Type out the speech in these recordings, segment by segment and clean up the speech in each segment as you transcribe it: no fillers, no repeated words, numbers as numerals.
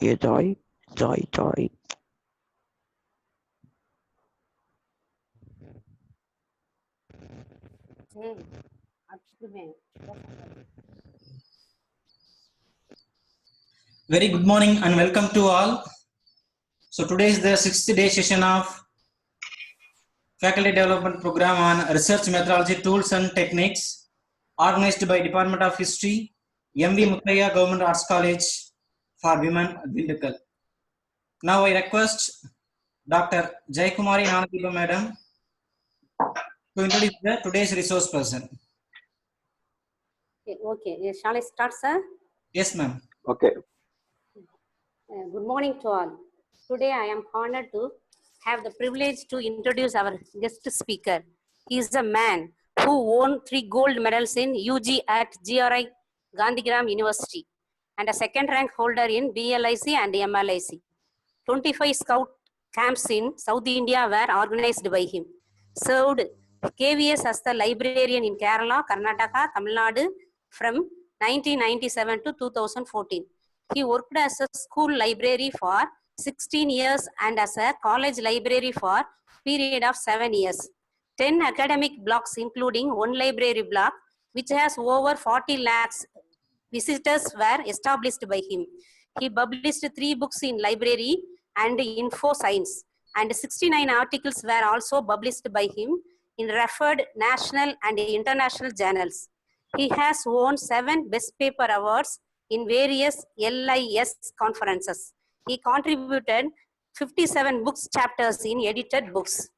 Yeah, joy, joy, joy. Very good morning and welcome to all. So today is the 6th day session of Faculty Development Program on Research Methodology Tools and Techniques, organized by Department of History, M.V. Muthaiya Government Arts College for Women, Dindigul. Now I request Dr. Jaikumari Nanadipa Madam to introduce today's resource person. Okay. Shall I start, sir? Yes, ma'am. Okay. Good morning to all. Today I am honored to have the privilege to introduce our guest speaker. He is a man who won 3 gold medals in UG at GRI Gandhigram University and a second rank holder in BLIC and MLIC. 25 scout camps in South India were organized by him. Served KVS as the librarian in Kerala, Karnataka, Tamil Nadu from 1997 to 2014. He worked as a school library for 16 years and as a college library for a period of 7 years. 10 academic blocks including one library block which has over 40 lakhs visitors were established by him. He published 3 books in library and info science and 69 articles were also published by him in referred national and international journals. He has won 7 Best Paper Awards in various LIS conferences. He contributed 57 books chapters in edited books.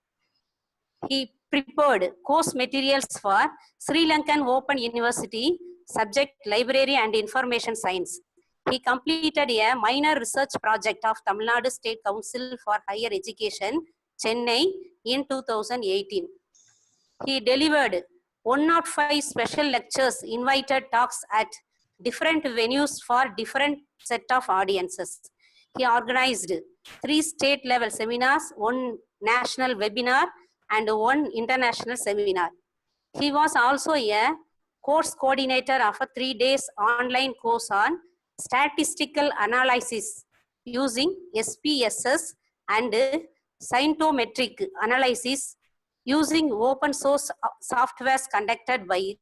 He prepared course materials for Sri Lankan Open University, subject library and information science. He completed a minor research project of Tamil Nadu State Council for Higher Education, Chennai in 2018. He delivered 105 special lectures, invited talks at different venues for different set of audiences. He organized 3 state level seminars, 1 national webinar and 1 international seminar. He was also a course coordinator of a 3 days online course on statistical analysis using SPSS and scientometric analysis using open source softwares conducted by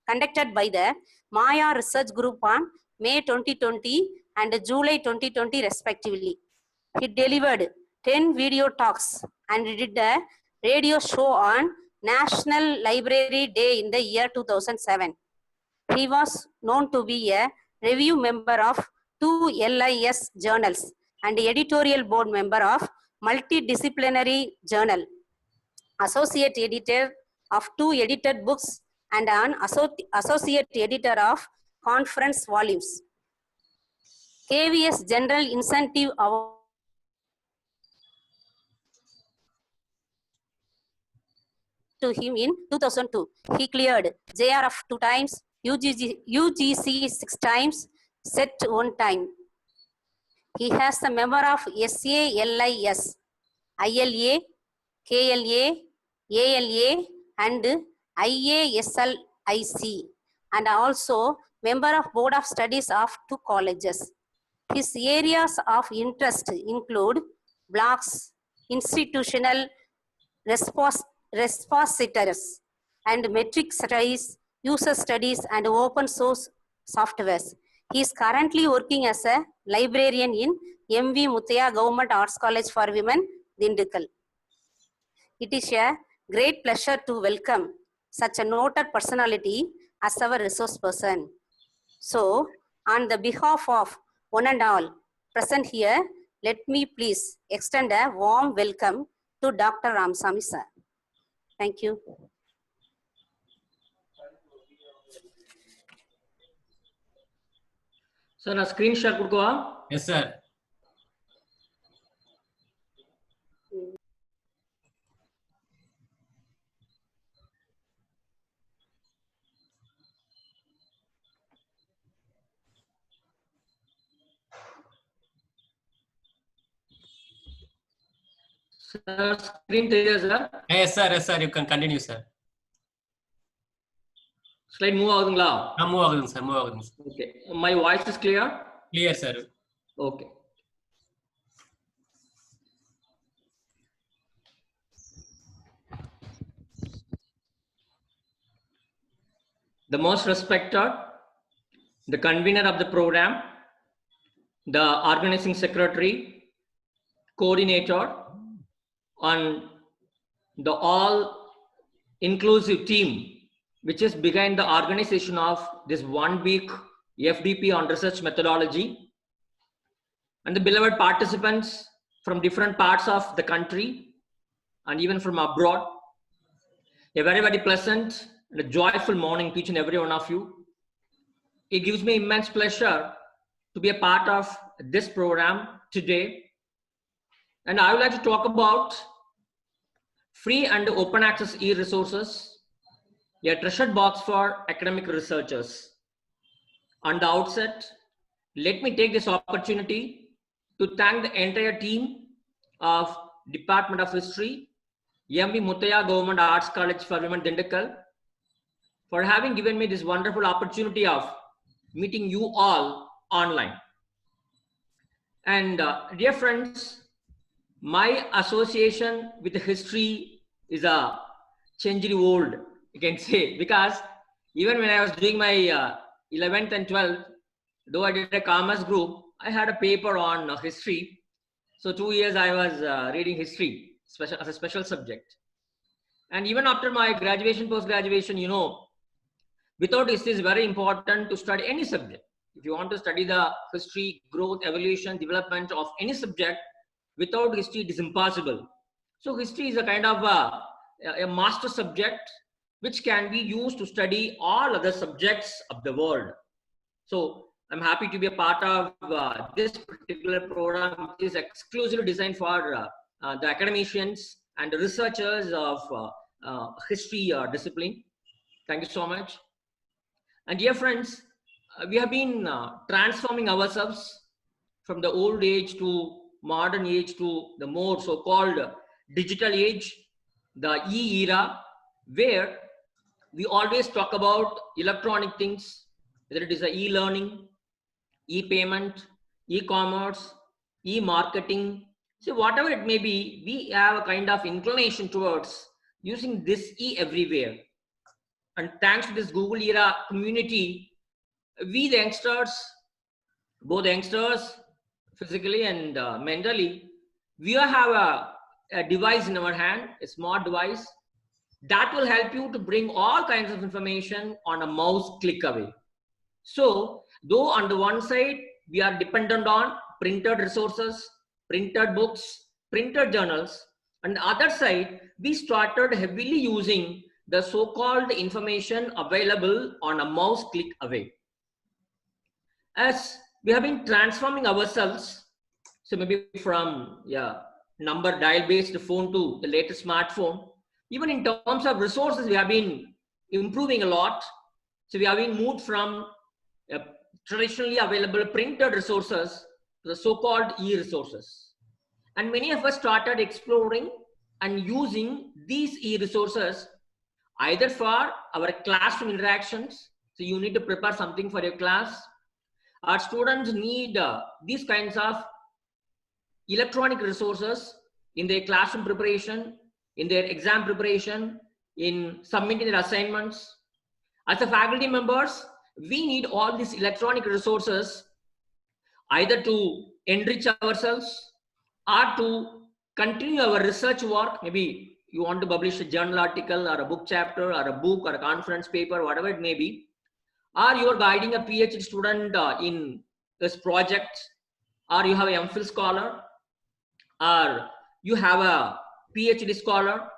the Maya Research Group on May 2020 and July 2020 respectively. He delivered 10 video talks and did a radio show on National Library Day in the year 2007. He was known to be a review member of 2 LIS journals and editorial board member of Multidisciplinary Journal, associate editor of 2 edited books and an associate editor of conference volumes. KVS General Incentive Award to him in 2002. He cleared JRF 2 times, UGC 6 times, SET 1 time. He has the member of SALIS, ILA, KLA, ALA and IASLIC and also member of Board of Studies of 2 colleges. His areas of interest include blocks, institutional repositories and metric studies, user studies and open source softwares. He is currently working as a librarian in M.V. Muthaiya Government Arts College for Women, Dindigul. It is a great pleasure to welcome such a noted personality as our resource person. So, on the behalf of one and all present here, let me please extend a warm welcome to Dr. Ramasamy sir. Thank you. Sir, na screen share kudukova? Yes, sir. Sir, screen clear, sir? Yes, sir. Yes, sir. You can continue, sir. Slide move ஆகுதுங்களா? Move ஆகுதுங்க sir. Move ஆகுதுங்க sir. Okay. My voice is clear? Clear, sir. Okay. the most respected, the convener of the program, the organizing secretary, coordinator, and the all inclusive team which is behind the organization of this 1 week FDP on research methodology, and the beloved participants from different parts of the country and even from abroad. A very, very pleasant and a joyful morning to each and every one of you. It gives me immense pleasure to be a part of this program today. And I would like to talk about free and open access e-resources, a treasured box for academic researchers. On the outset, let me take this opportunity to thank the entire team of Department of History, MV Muthaiya Government Arts College for Women, Dindigul, for having given me this wonderful opportunity of meeting you all online. And dear friends, my association with history is a century old, you can say, because even when I was doing my 11th and 12th, though I did a commerce group, I had a paper on history. So 2 years I was reading history as a special subject. And even after my graduation, post-graduation, you know, without history, it's very important to study any subject. If you want to study the history, growth, evolution, development of any subject, without history, it is impossible. So history is a kind of a master subject which can be used to study all other subjects of the world. So I'm happy to be a part of this particular program, which is exclusively designed for the academicians and the researchers of history discipline. Thank you so much. And dear friends, we have been transforming ourselves from the old age to modern age to the more so-called digital age, the e-era, where we always talk about electronic things, whether it is e-learning, e-payment, e-commerce, e-marketing. So whatever it may be, we have a kind of inclination towards using this e everywhere. And thanks to this Google era community, we the youngsters, both youngsters, physically and mentally, we have a device in our hand, a smart device, that will help you to bring all kinds of information on a mouse click away. So, though on the one side, we are dependent on printed resources, printed books, printed journals, on the other side, we started heavily using the so-called information available on a mouse click away. As we have been transforming ourselves, so maybe from number dial based phone to the latest smartphone, even in terms of resources, we have been improving a lot. So we have been moved from traditionally available printed resources to the so-called e-resources. And many of us started exploring and using these e-resources either for our classroom interactions. So you need to prepare something for your class. Our students need these kinds of electronic resources in their classroom preparation, in their exam preparation, in submitting their assignments. As a faculty members, we need all these electronic resources either to enrich ourselves or to continue our research work. Maybe you want to publish a journal article or a book chapter or a book or a conference paper, whatever it may be, or you are guiding a PhD student in this project, or you have an MPhil scholar, or you have a PhD scholar.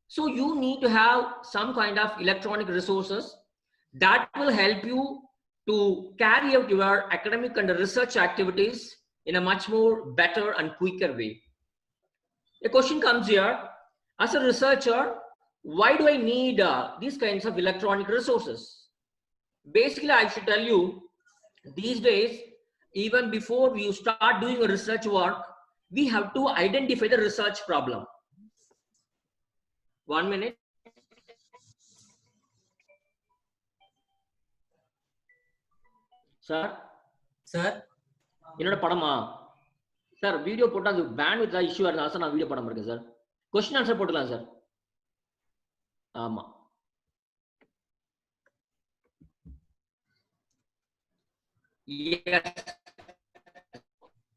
So you need to have some kind of electronic resources that will help you to carry out your academic and research activities in a much more better and quicker way. A question comes here, as a researcher, why do I need these kinds of electronic resources? Basically, I should tell you, these days, even before we start doing a research work, we have to identify the research problem. 1 minute. Sir? Sir? என்னோட படமா sir video போட்டா அது bandwidth issue இருந்தா sir நான் video படம் இருக்கேன் sir question answer போட்டுக்கலாம் sir ஆமா Yes.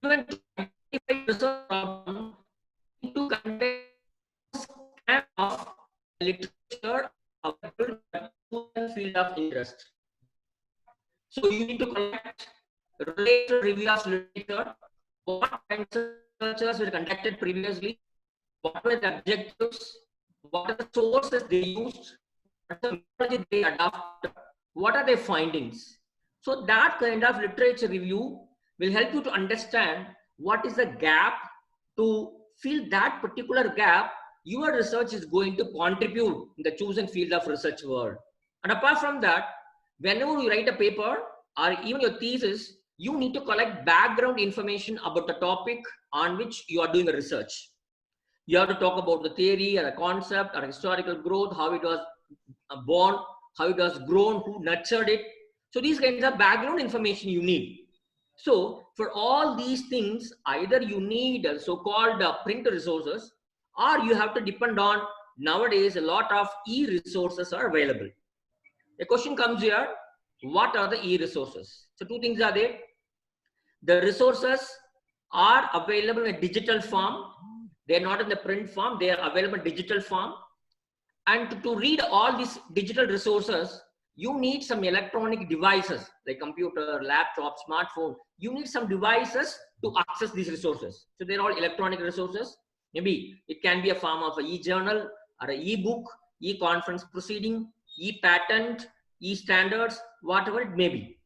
Even to identify research problem, to conduct scan of literature available in the field of interest. So you need to collect related review of literature, what kinds of researchers were conducted previously, what were the objectives, what are the sources they used, what the methodology they adopted, what are their findings. So that kind of literature review will help you to understand what is the gap. To fill that particular gap, your research is going to contribute in the chosen field of research world. And apart from that, whenever you write a paper or even your thesis, you need to collect background information about the topic on which you are doing the research. You have to talk about the theory or the concept or historical growth, how it was born, how it was grown, who nurtured it. So these kinds of background information you need. So for all these things, either you need so-called print resources, or you have to depend on, nowadays a lot of e-resources are available. The question comes here, what are the e-resources? So two things are there. The resources are available in a digital form. They are not in the print form. They are available in digital form. And to read all these digital resources, you need some electronic devices like computer, laptop, smartphone. You need some devices to access these resources. So they're all electronic resources. Maybe it can be a form of an e-journal or an e-book, e-conference proceeding, e-patent, e-standards, whatever it may be.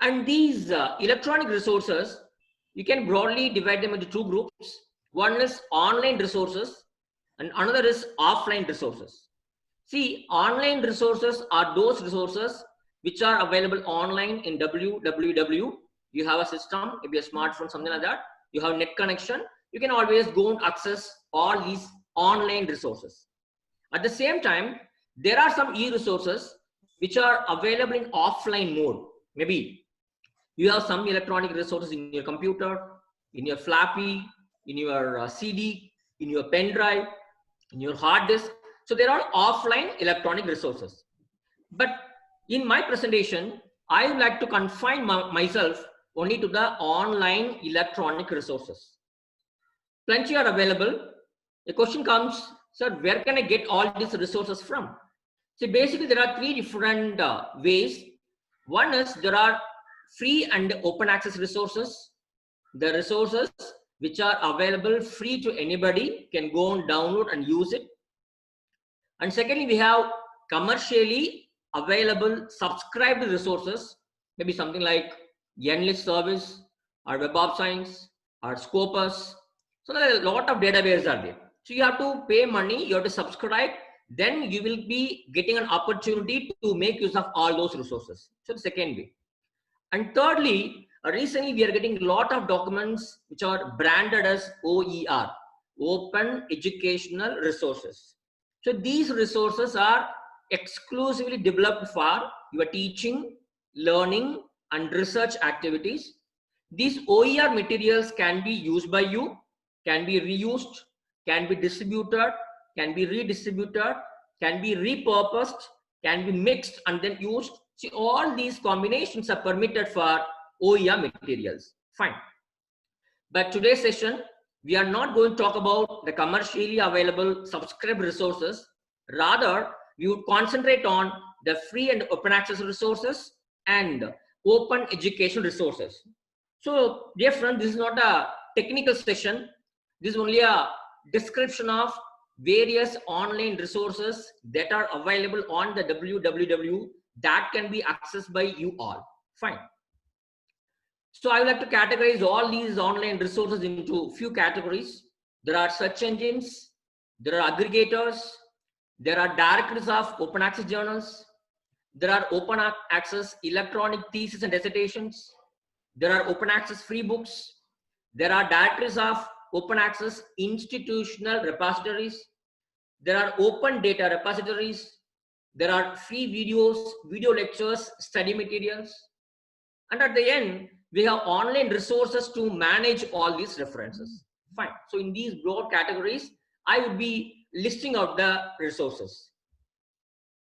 And these electronic resources, you can broadly divide them into two groups. One is online resources and another is offline resources. See, online resources are those resources which are available online in www. You have a system, maybe a smartphone, something like that. You have net connection. You can always go and access all these online resources. At the same time, there are some e-resources which are available in offline mode. Maybe you have some electronic resources in your computer, in your floppy, in your CD, in your pen drive, in your hard disk. So they're all offline electronic resources. But in my presentation, I would like to confine myself only to the online electronic resources. Plenty are available. The question comes, sir, where can I get all these resources from? So basically there are three different ways. One is there are free and open access resources. The resources which are available free to anybody can go and download and use it. And secondly, we have commercially available subscribed resources, maybe something like Enlist service or Web of Science or Scopus. So there are a lot of databases are there. So you have to pay money, you have to subscribe, then you will be getting an opportunity to make use of all those resources. So the second way. And thirdly, recently we are getting a lot of documents which are branded as OER, Open Educational Resources. So these resources are exclusively developed for your teaching, learning, and research activities. These OER materials can be used by you, can be reused, can be distributed, can be redistributed, can be repurposed, can be mixed and then used. See, all these combinations are permitted for OER materials. Fine. But today's session, we are not going to talk about the commercially available subscribed resources. Rather, we would concentrate on the free and open access resources and open education resources. So, dear friend, this is not a technical session. This is only a description of various online resources that are available on the www that can be accessed by you all. Fine. So I would like to categorize all these online resources into few categories. There are search engines, there are aggregators, there are directories of open access journals, there are open access electronic thesis and dissertations, there are open access free books, there are directories of open access institutional repositories, there are open data repositories, there are free videos, video lectures, study materials, and at the end, we have online resources to manage all these references. Fine. So in these broad categories, I would be listing out the resources.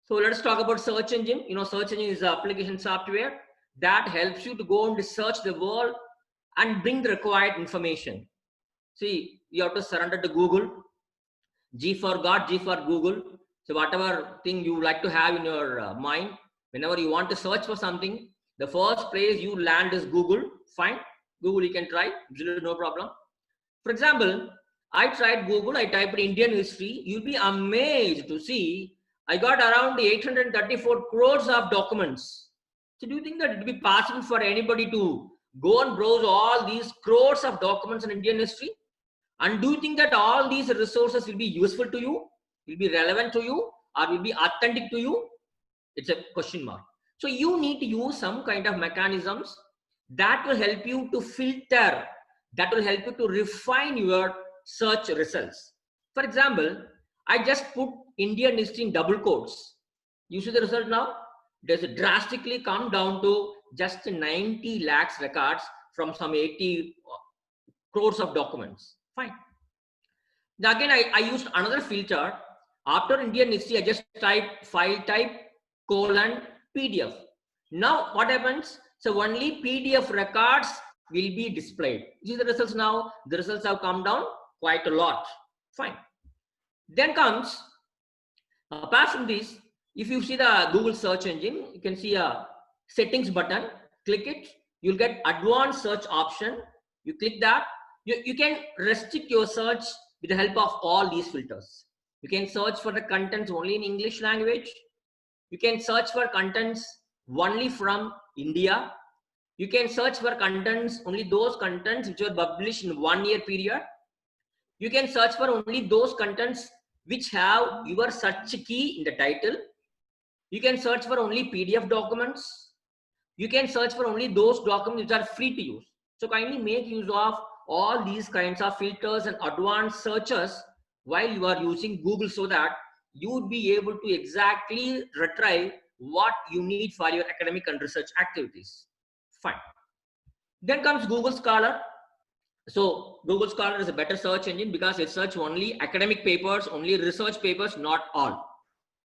So let's talk about search engine. You know, search engine is an application software that helps you to go and research the world and bring the required information. See, you have to surrender to Google. G for God, G for Google. So whatever thing you like to have in your mind, whenever you want to search for something, the first place you land is Google. Fine, Google you can try, absolutely no problem. For example, I tried Google, I typed Indian history. You'll be amazed to see I got around 834 crores of documents. So do you think that it would be possible for anybody to go and browse all these crores of documents in Indian history? And do you think that all these resources will be useful to you, will be relevant to you, or will be authentic to you? It's a question mark. So you need to use some kind of mechanisms that will help you to filter, that will help you to refine your search results. For example, I just put Indian history in double quotes. You see the result now? It has drastically come down to just 90 lakhs records from some 80 crores of documents. Fine. Now again, I used another filter. After Indian history, I just type file type colon PDF. Now what happens? So only PDF records will be displayed. See the results now? The results have come down quite a lot. Fine. Then comes, apart from this, if you see the Google search engine, you can see a settings button. Click it. You'll get advanced search option. You click that. You can restrict your search with the help of all these filters. You can search for the contents only in English language. You can search for contents only from India. You can search for contents, only those contents which were published in 1 year period. You can search for only those contents which have your search key in the title. You can search for only PDF documents. You can search for only those documents which are free to use. So kindly make use of all these kinds of filters and advanced searches while you are using Google, so that you would be able to exactly retrieve what you need for your academic and research activities. Fine. Then comes Google Scholar. So Google Scholar is a better search engine because it searches only academic papers, only research papers, not all.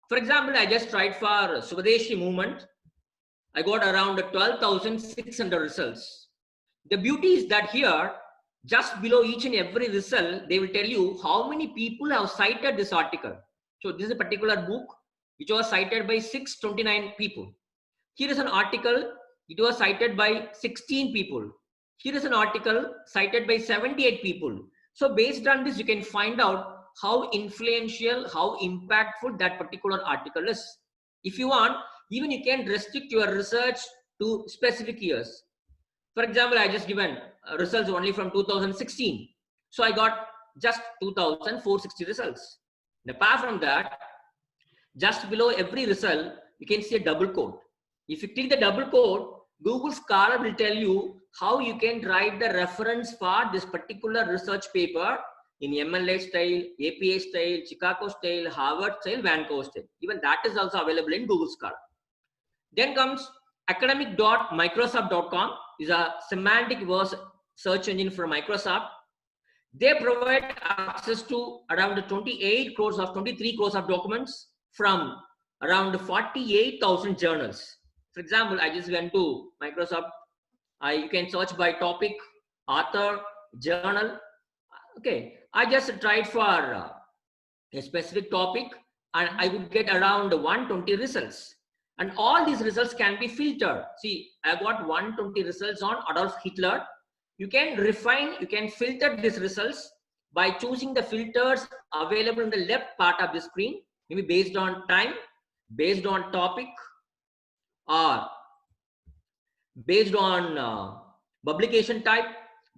For example, I just tried for Swadeshi movement. I got around 12,600 results. The beauty is that here, just below each and every result, they will tell you how many people have cited this article. So this is a particular book which was cited by 629 people. Here is an article, it was cited by 16 people. Here is an article cited by 78 people. So based on this, you can find out how influential, how impactful that particular article is. If you want, even you can restrict your research to specific years. For example, I just given results only from 2016. So I got just 2,460 results. And apart from that, just below every result, you can see a double quote. If you click the double quote, Google Scholar will tell you how you can write the reference for this particular research paper in MLA style, APA style, Chicago style, Harvard style, Vancouver style. Even that is also available in Google Scholar. Then comes academic.microsoft.com is a semantic verse search engine for Microsoft. They provide access to around 23 crores of documents from around 48,000 journals. For example, I just went to Microsoft. You can search by topic, author, journal. Okay, I just tried for a specific topic and I would get around 120 results. And all these results can be filtered. See, I got 120 results on Adolf Hitler. You can refine, you can filter these results by choosing the filters available in the left part of the screen, maybe based on time, based on topic, or based on publication type,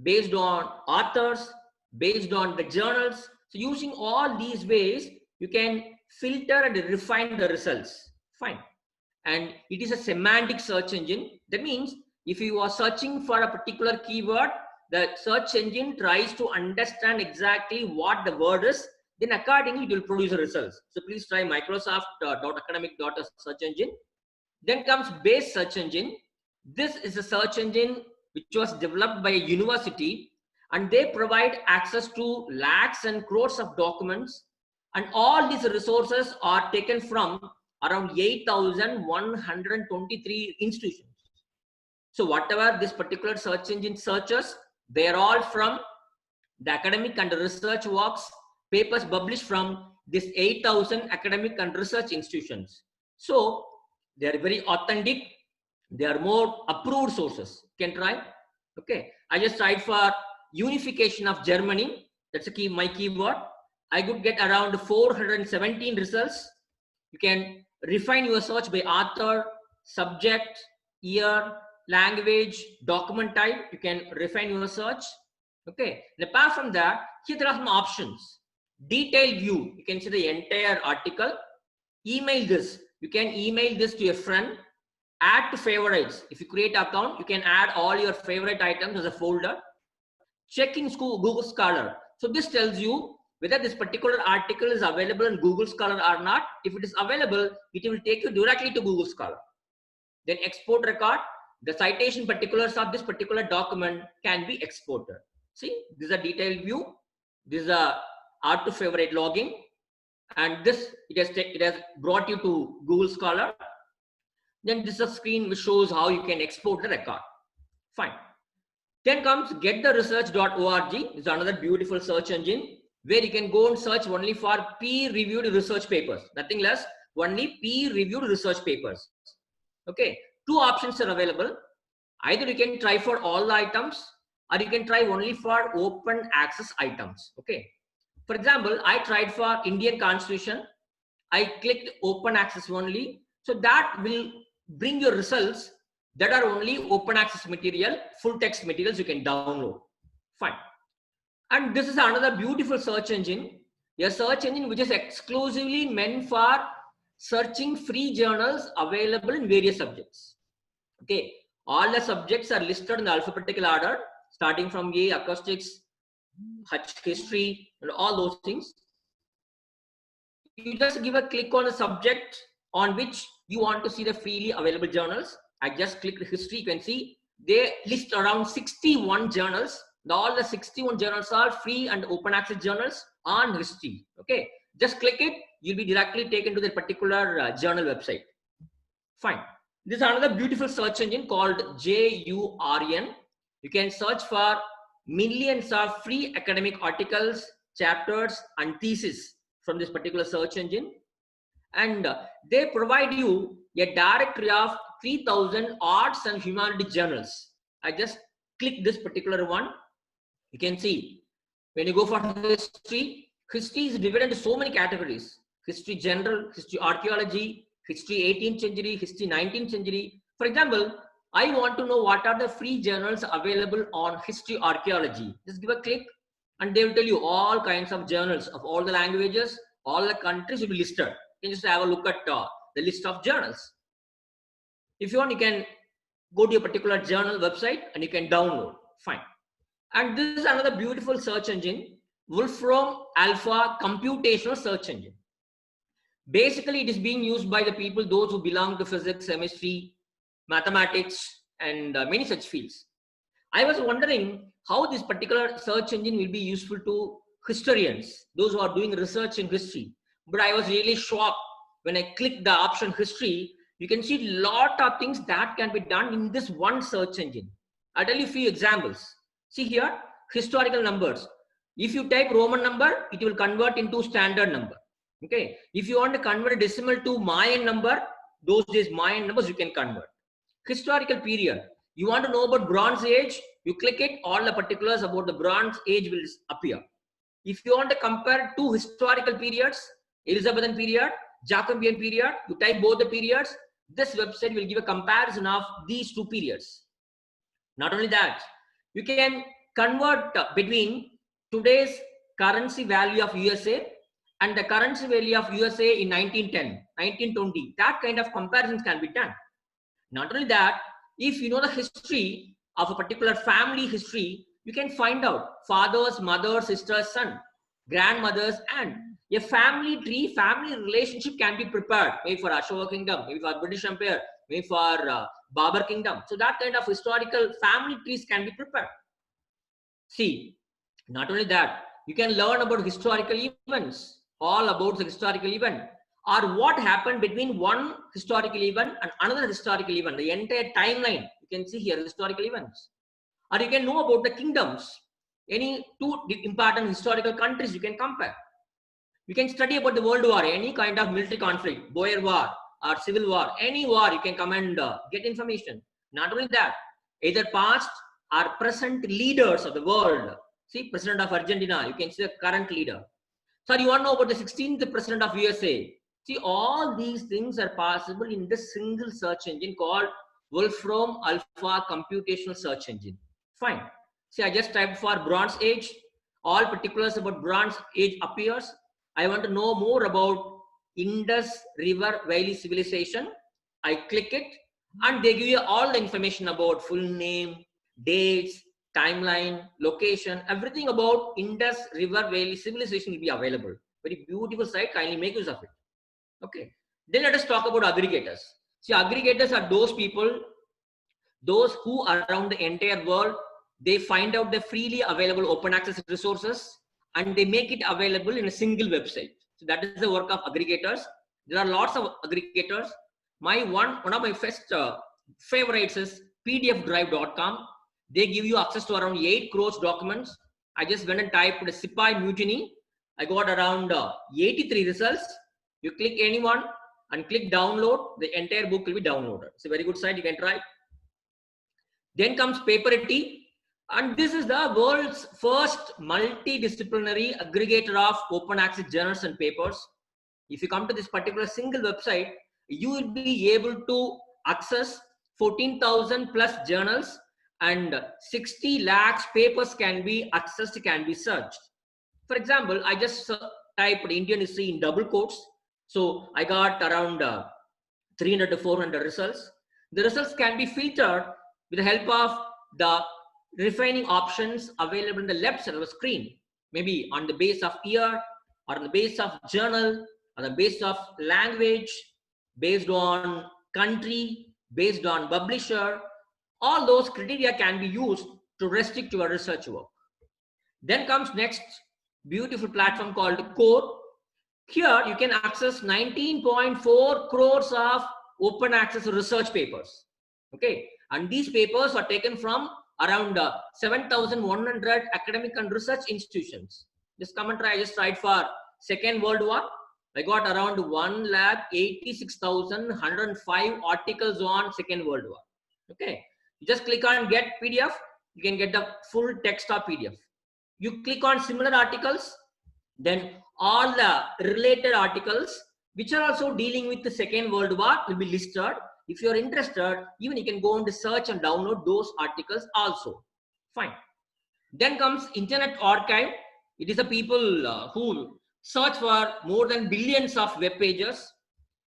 based on authors, based on the journals. So using all these ways, you can filter and refine the results. Fine. And it is a semantic search engine. That means if you are searching for a particular keyword, the search engine tries to understand exactly what the word is, then accordingly it will produce the results. So please try Microsoft.academic.search engine. Then comes Base search engine. This is a search engine which was developed by a university, and they provide access to lakhs and crores of documents, and all these resources are taken from around 8,123 institutions. So whatever this particular search engine searches, they are all from the academic and research works, papers published from this 8,000 academic and research institutions. So they are very authentic. They are more approved sources. You can try. Okay. I just tried for unification of Germany. That's my keyword. I could get around 417 results. You can refine your search by author, subject, year, language, document type. You can refine your search. Okay. And apart from that, here there are some options. Detailed view. You can see the entire article. Email this. You can email this to a friend. Add to favorites. If you create an account, you can add all your favorite items as a folder. Checking Google Scholar. So this tells you whether this particular article is available in Google Scholar or not. If it is available, it will take you directly to Google Scholar. Then export record. The citation particulars of this particular document can be exported. See, this is a detailed view. This is a add to favorite logging. And this, it has brought you to Google Scholar. Then this is a screen which shows how you can export the record. Fine. Then comes gettheresearch.org. This is another beautiful search engine where you can go and search only for peer-reviewed research papers. Nothing less, only peer-reviewed research papers. Okay. Two options are available. Either you can try for all the items or you can try only for open access items. Okay. For example, I tried for Indian Constitution. I clicked open access only. So that will bring your results that are only open access material, full text materials you can download. Fine. And this is another beautiful search engine, a search engine which is exclusively meant for searching free journals available in various subjects. Okay. All the subjects are listed in alphabetical order, starting from A, acoustics, history, and all those things. You just give a click on the subject on which you want to see the freely available journals. I just clicked history. You can see they list around 61 journals. All the 61 journals are free and open access journals on history. Okay, just click it. You'll be directly taken to the particular journal website. Fine. This is another beautiful search engine called JURN. You can search for millions of free academic articles, chapters, and theses from this particular search engine. And they provide you a directory of 3,000 arts and humanities journals. I just click this particular one. You can see when you go for history, history is divided into so many categories. History general, history archaeology, history 18th century, history 19th century. For example, I want to know what are the free journals available on history archaeology. Just give a click and they will tell you all kinds of journals of all the languages, all the countries will be listed. You can just have a look at the list of journals. If you want, you can go to a particular journal website and you can download. Fine. And this is another beautiful search engine, Wolfram Alpha computational search engine. Basically, it is being used by the people, those who belong to physics, chemistry, mathematics, and many such fields. I was wondering how this particular search engine will be useful to historians, those who are doing research in history. But I was really shocked when I clicked the option history. You can see a lot of things that can be done in this one search engine. I'll tell you a few examples. See here, historical numbers. If you type Roman number, it will convert into standard number. Okay. If you want to convert a decimal to Mayan number, those days Mayan numbers you can convert. Historical period. You want to know about Bronze Age, you click it, all the particulars about the Bronze Age will appear. If you want to compare two historical periods, Elizabethan period, Jacobean period, you type both the periods, this website will give a comparison of these two periods. Not only that, you can convert between today's currency value of USA and the currency value of USA in 1910, 1920. That kind of comparisons can be done. Not only that, if you know the history of a particular family history, you can find out fathers, mothers, sisters, son, grandmothers, and a family tree, family relationship can be prepared, maybe for Ashoka Kingdom, maybe for British Empire, maybe for Babur Kingdom. So that kind of historical family trees can be prepared. See, not only that, you can learn about historical events, all about the historical event. or what happened between one historical event and another historical event, the entire timeline. You can see here historical events. Or you can know about the kingdoms, any two important historical countries you can compare. You can study about the world war, any kind of military conflict, Boer War or Civil War, any war you can come and get information. Not only that, either past or present leaders of the world. See, President of Argentina, you can see the current leader. So you want to know about the 16th President of USA. See, all these things are possible in this single search engine called Wolfram Alpha Computational Search Engine. Fine. See, I just typed for Bronze Age. All particulars about Bronze Age appears. I want to know more about Indus River Valley Civilization. I click it and they give you all the information about full name, dates, timeline, location, everything about Indus River Valley Civilization will be available. Very beautiful site, kindly make use of it. Okay. Then let us talk about aggregators. See, aggregators are those people, those who around the entire world, they find out the freely available open access resources and they make it available in a single website. So that is the work of aggregators. There are lots of aggregators. One of my first favorites is pdfdrive.com. They give you access to around 8 crores documents. I just went and typed the Sipai Mutiny. I got around 83 results. You click anyone and click download, the entire book will be downloaded. It's a very good site, you can try. Then comes Paperity. And this is the world's first multidisciplinary aggregator of open access journals and papers. If you come to this particular single website, you will be able to access 14,000 plus journals and 60 lakhs papers can be accessed, can be searched. For example, I just typed Indian history in double quotes. So I got around 300 to 400 results. The results can be filtered with the help of the refining options available in the left side of the screen, maybe on the base of year or on the base of journal, on the base of language, based on country, based on publisher. All those criteria can be used to restrict your research work. Then comes next beautiful platform called Core. Here you can access 19.4 crores of open access research papers. Okay, and these papers are taken from around 7,100 academic and research institutions. Just come and try. I just tried for Second World War. I got around 186,105 articles on Second World War. Okay, you just click on get PDF. You can get the full text of PDF. You click on similar articles, then all the related articles which are also dealing with the Second World War will be listed. If you are interested, even you can go on to search and download those articles also. Fine. Then comes Internet Archive. It is the people who search for more than billions of web pages.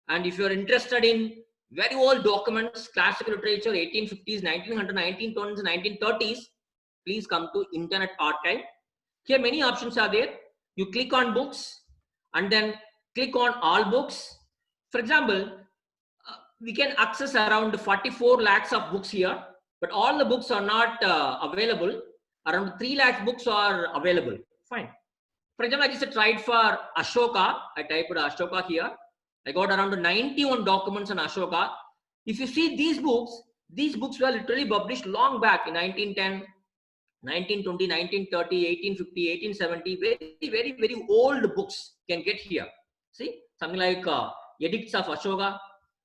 And if you are interested in very old documents, classical literature, 1850s, 1900s, 1920s, 1930s, please come to Internet Archive. Here many options are there. You click on books and then click on all books. For example, we can access around 44 lakhs of books here, but all the books are not available. Around 3 lakhs books are available. Fine. For example, I just tried for Ashoka. I typed Ashoka here. I got around 91 documents on Ashoka. If you see these books were literally published long back in 1910, 1920, 1930, 1850, 1870. Very, very old books can get here. See, something like Edicts of Ashoka,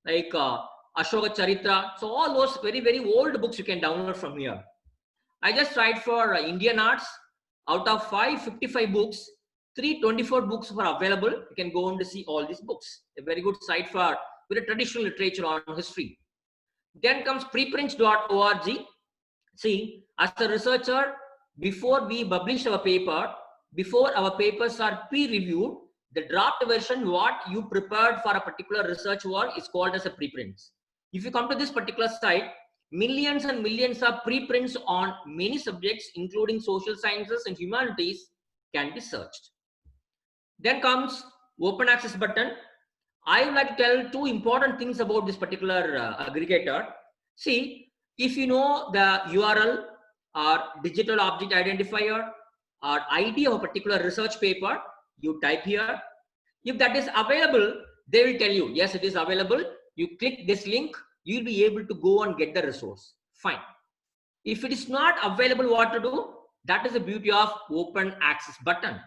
like Ashoka Charitra. So all those very, very old books you can download from here. I just tried for Indian arts. Out of 555 books, 324 books were available. You can go on to see all these books. A very good site for very traditional literature on history. Then comes preprints.org. See, as a researcher, before we publish our paper, before our papers are peer-reviewed, the draft version what you prepared for a particular research work is called as a preprints. If you come to this particular site, millions and millions of preprints on many subjects, including social sciences and humanities, can be searched. Then comes open access button. I would like to tell 2 important things about this particular aggregator. See, if you know the URL or digital object identifier or ID of a particular research paper, you type here. If that is available, they will tell you, yes, it is available. You click this link, you'll be able to go and get the resource. Fine. If it is not available, what to do? That is the beauty of open access button.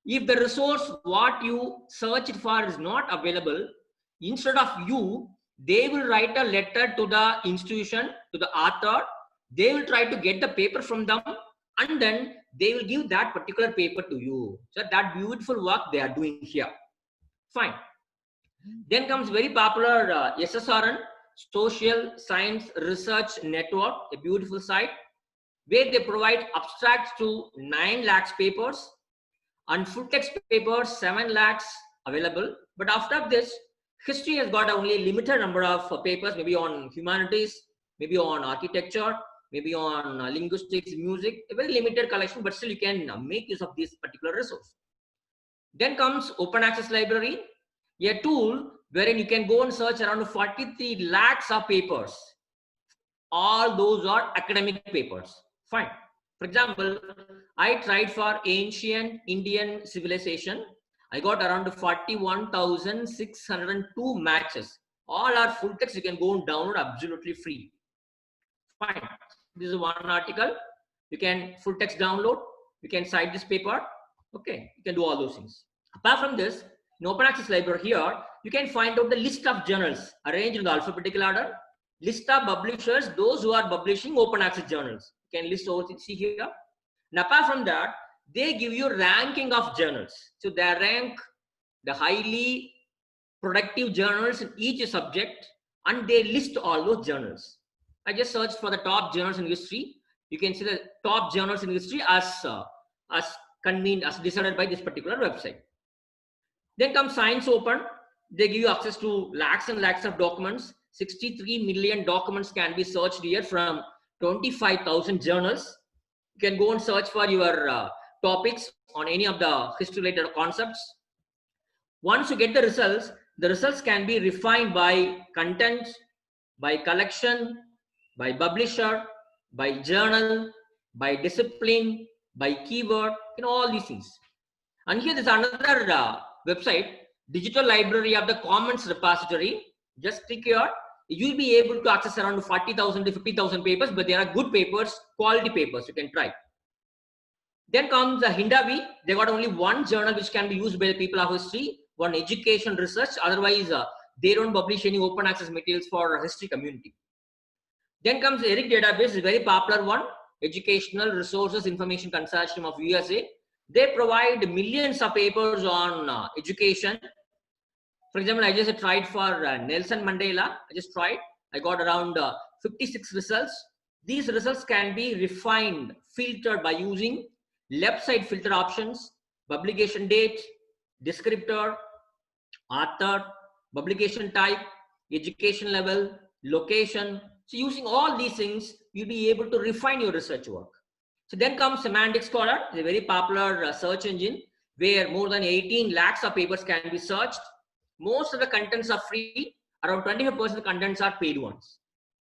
If the resource what you searched for is not available, instead of you, they will write a letter to the institution, to the author. They will try to get the paper from them, and then they will give that particular paper to you. So that beautiful work they are doing here. Fine. Then comes very popular SSRN, Social Science Research Network, a beautiful site where they provide abstracts to 9 lakhs papers and full text papers 7 lakhs available. But after this, history has got only a limited number of papers, maybe on humanities, maybe on architecture, maybe on linguistics, music, a very limited collection, but still you can make use of this particular resource. Then comes Open Access Library, a tool wherein you can go and search around 43 lakhs of papers. All those are academic papers. Fine. For example, I tried for ancient Indian civilization. I got around 41,602 matches. All are full text. You can go and download absolutely free. Fine. This is one article. You can full text download. You can cite this paper. Okay. You can do all those things. Apart from this, in Open Access Library here, you can find out the list of journals arranged in the alphabetical order. List of publishers, those who are publishing open access journals. You can list over, see here. And apart from that, they give you ranking of journals. So they rank the highly productive journals in each subject, and they list all those journals. I just searched for the top journals in history. You can see the top journals in history as convened, as decided by this particular website. Then comes Science Open. They give you access to lakhs and lakhs of documents. 63 million documents can be searched here from 25,000 journals. You can go and search for your topics on any of the history related concepts. Once you get the results can be refined by content, by collection, by publisher, by journal, by discipline, by keyword, all these things. And here there's another website, Digital Library of the Commons Repository. Just click here. You'll be able to access around 40,000 to 50,000 papers, but there are good papers, quality papers you can try. Then comes the Hindawi. They got only one journal which can be used by the people of history, one education research. Otherwise, they don't publish any open access materials for history community. Then comes ERIC database, a very popular one, Educational Resources Information Consortium of USA. They provide millions of papers on education. For example, I just tried for Nelson Mandela. I got around 56 results. These results can be refined, filtered by using left side filter options, publication date, descriptor, author, publication type, education level, location. So using all these things, you'll be able to refine your research work. So then comes Semantic Scholar, a very popular search engine where more than 18 lakhs of papers can be searched. Most of the contents are free. Around 25% of the contents are paid ones.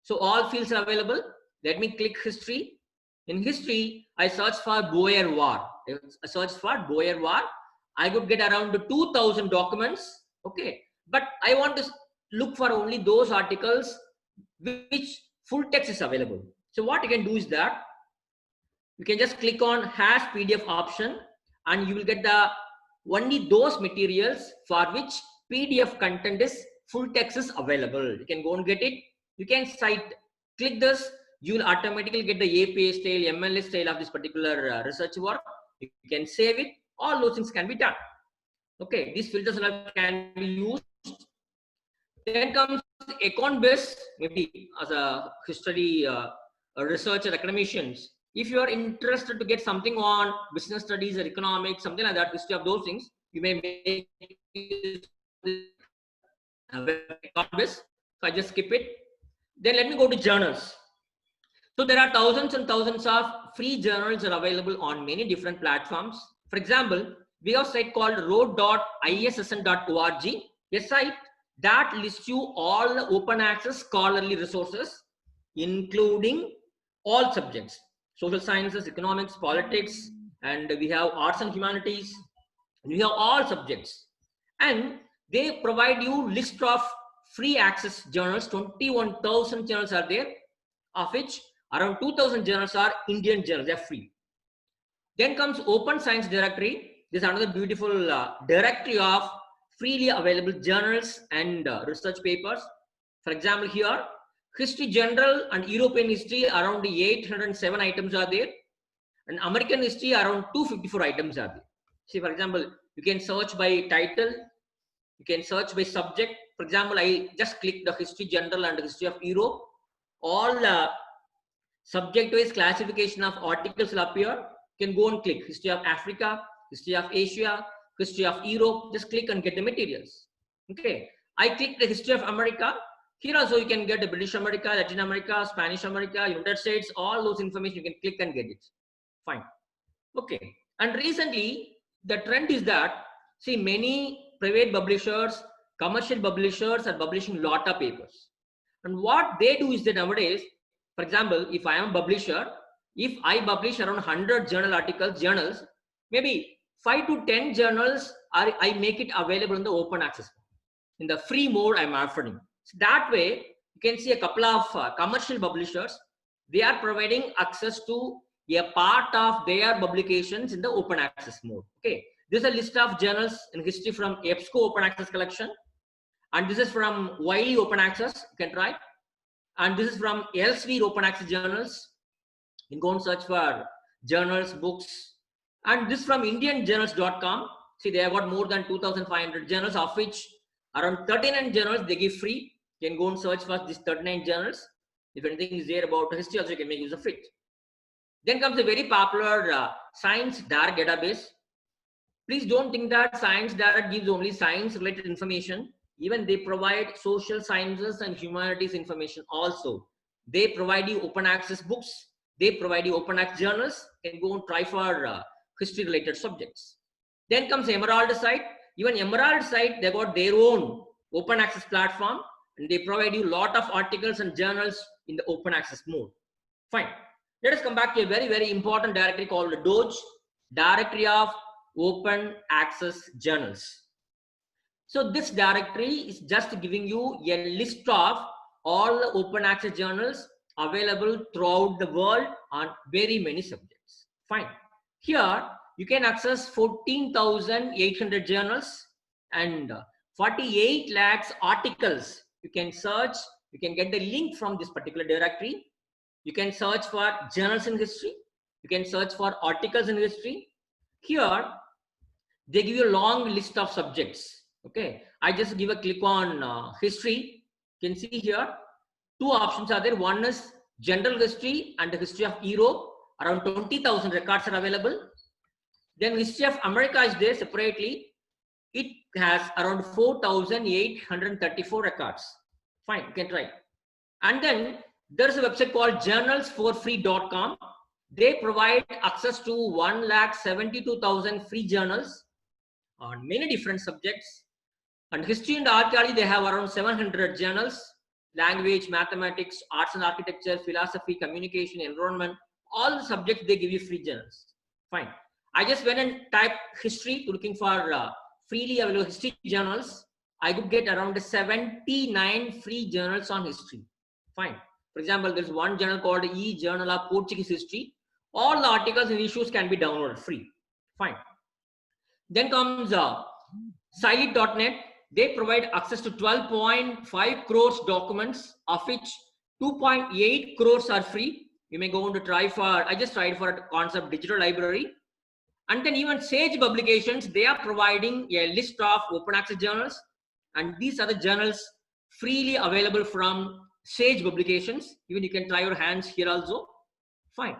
So all fields are available. Let me click history. In history, I searched for Boer War. I could get around 2,000 documents. Okay. But I want to look for only those articles which full text is available. So what you can do is that you can just click on hash PDF option and you will get only those materials for which PDF content is full text is available. You can go and get it. You can click this, you will automatically get the APA style, MLA style of this particular research work. You can save it. All those things can be done. Okay, these filters can be used. Then comes EconBiz, maybe as a history researcher, academicians. If you are interested to get something on business studies or economics, something like that, history of those things, you may make EconBiz. So I just skip it. Then let me go to journals. So there are thousands and thousands of free journals are available on many different platforms. For example, we have a site called road.issn.org, a site that lists you all the open access scholarly resources, including all subjects, social sciences, economics, politics, and we have arts and humanities, and we have all subjects. And They provide you list of free access journals. 21,000 journals are there, of which around 2,000 journals are Indian journals. They are free. Then comes Open Science Directory. This is another beautiful directory of freely available journals and research papers. For example, here, History General and European History, around 807 items are there. And American History, around 254 items are there. See, for example, you can search by title. You can search by subject. For example, I just click the History General and History of Europe. All subject-wise classification of articles will appear. You can go and click History of Africa, History of Asia, History of Europe. Just click and get the materials. Okay. I click the History of America. Here also you can get the British America, Latin America, Spanish America, United States, all those information you can click and get it. Fine. Okay. And recently the trend is that, see, many private publishers, commercial publishers are publishing a lot of papers. And what they do is that nowadays, for example, if I am a publisher, if I publish around 100 journals, maybe 5 to 10 journals I make it available in the open access. In the free mode I'm offering. So that way, you can see a couple of commercial publishers, they are providing access to a part of their publications in the open access mode. Okay. This is a list of journals in history from EBSCO Open Access Collection. And this is from Wiley Open Access. You can try. And this is from Elsevier Open Access Journals. You can go and search for journals, books. And this from IndianJournals.com. See, they have got more than 2,500 journals, of which around 39 journals they give free. You can go and search for these 39 journals. If anything is there about history, also you can make use of it. Then comes a very popular Science Direct database. Please don't think that Science Direct gives only science related information. Even they provide social sciences and humanities information also. They provide you open access books. They provide you open access journals. You can go and try for history related subjects. Then comes Emerald site. Even Emerald site, they got their own open access platform and they provide you a lot of articles and journals in the open access mode. Fine. Let us come back to a very, very important directory called DOJ, Directory of Open Access Journals. So this directory is just giving you a list of all the open access journals available throughout the world on very many subjects. Fine. Here you can access 14,800 journals and 48 lakhs articles. You can search, you can get the link from this particular directory. You can search for journals in history. You can search for articles in history. Here, they give you a long list of subjects. Okay, I just give a click on history. You can see here, two options are there. One is general history and the history of Europe. Around 20,000 records are available. Then history of America is there separately. It has around 4,834 records. Fine, you can try. And then there's a website called journalsforfree.com. They provide access to 1,72,000 free journals on many different subjects. And history and archaeology, they have around 700 journals. Language, mathematics, arts and architecture, philosophy, communication, environment, all the subjects, they give you free journals. Fine. I just went and typed history, looking for freely available history journals. I could get around 79 free journals on history. Fine. For example, there's one journal called E-Journal of Portuguese History. All the articles and issues can be downloaded free. Fine. Then comes Scilit.net. They provide access to 12.5 crores documents, of which 2.8 crores are free. You may go on to try for, I just tried for a concept digital library. And then even Sage Publications, they are providing a list of open access journals. And these are the journals freely available from Sage Publications. Even you can try your hands here also. Fine.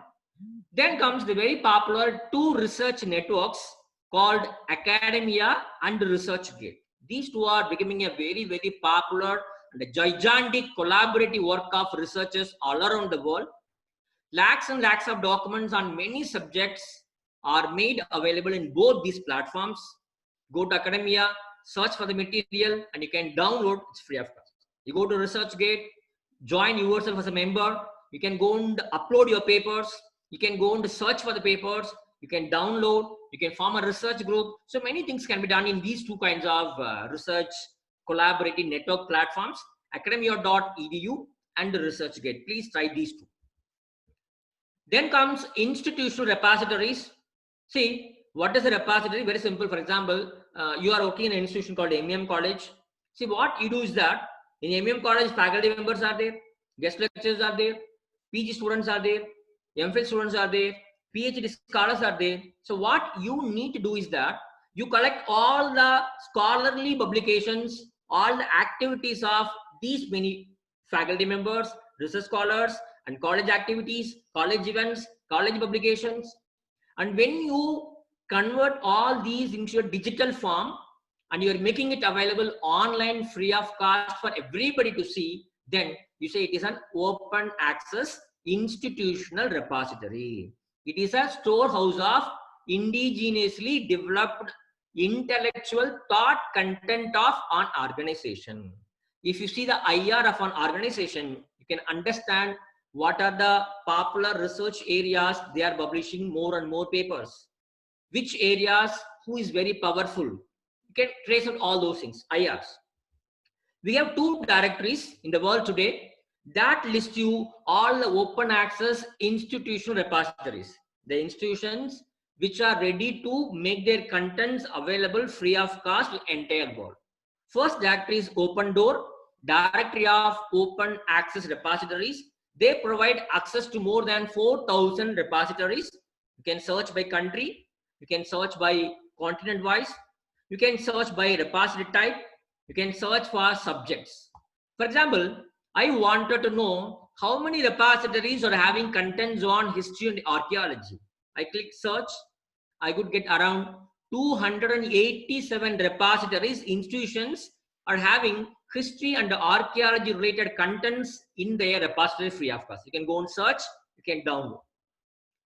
Then comes the very popular two research networks called Academia and ResearchGate. These two are becoming a very, very popular and a gigantic collaborative work of researchers all around the world. Lakhs and lakhs of documents on many subjects are made available in both these platforms. Go to Academia, search for the material, and you can download. It's free of cost. You go to ResearchGate, join yourself as a member. You can go and upload your papers. You can go and search for the papers. You can download. You can form a research group. So many things can be done in these two kinds of research collaborative network platforms, academia.edu and ResearchGate. Please try these two. Then comes institutional repositories. See, what is a repository? Very simple. For example, you are working in an institution called MEM College. See, what you do is that in MEM College, faculty members are there, guest lecturers are there, PG students are there, MPhil students are there, PhD scholars are there. So what you need to do is that you collect all the scholarly publications, all the activities of these many faculty members, research scholars, and college activities, college events, college publications. And when you convert all these into a digital form and you're making it available online free of cost for everybody to see, then you say it is an open access institutional repository. It is a storehouse of indigenously developed intellectual thought content of an organization. If you see the IR of an organization, you can understand what are the popular research areas they are publishing more and more papers, which areas, who is very powerful. You can trace out all those things, IRs. We have two directories in the world today that list you all the open access institutional repositories, the institutions which are ready to make their contents available free of cost to the entire world. First directory is Open Door, directory of open access repositories. They provide access to more than 4,000 repositories. You can search by country, you can search by continent wise, you can search by repository type, you can search for subjects. For example, I wanted to know how many repositories are having contents on history and archaeology. I click search, I could get around 287 repositories, institutions are having history and archaeology related contents in their repository free of cost. You can go and search, you can download.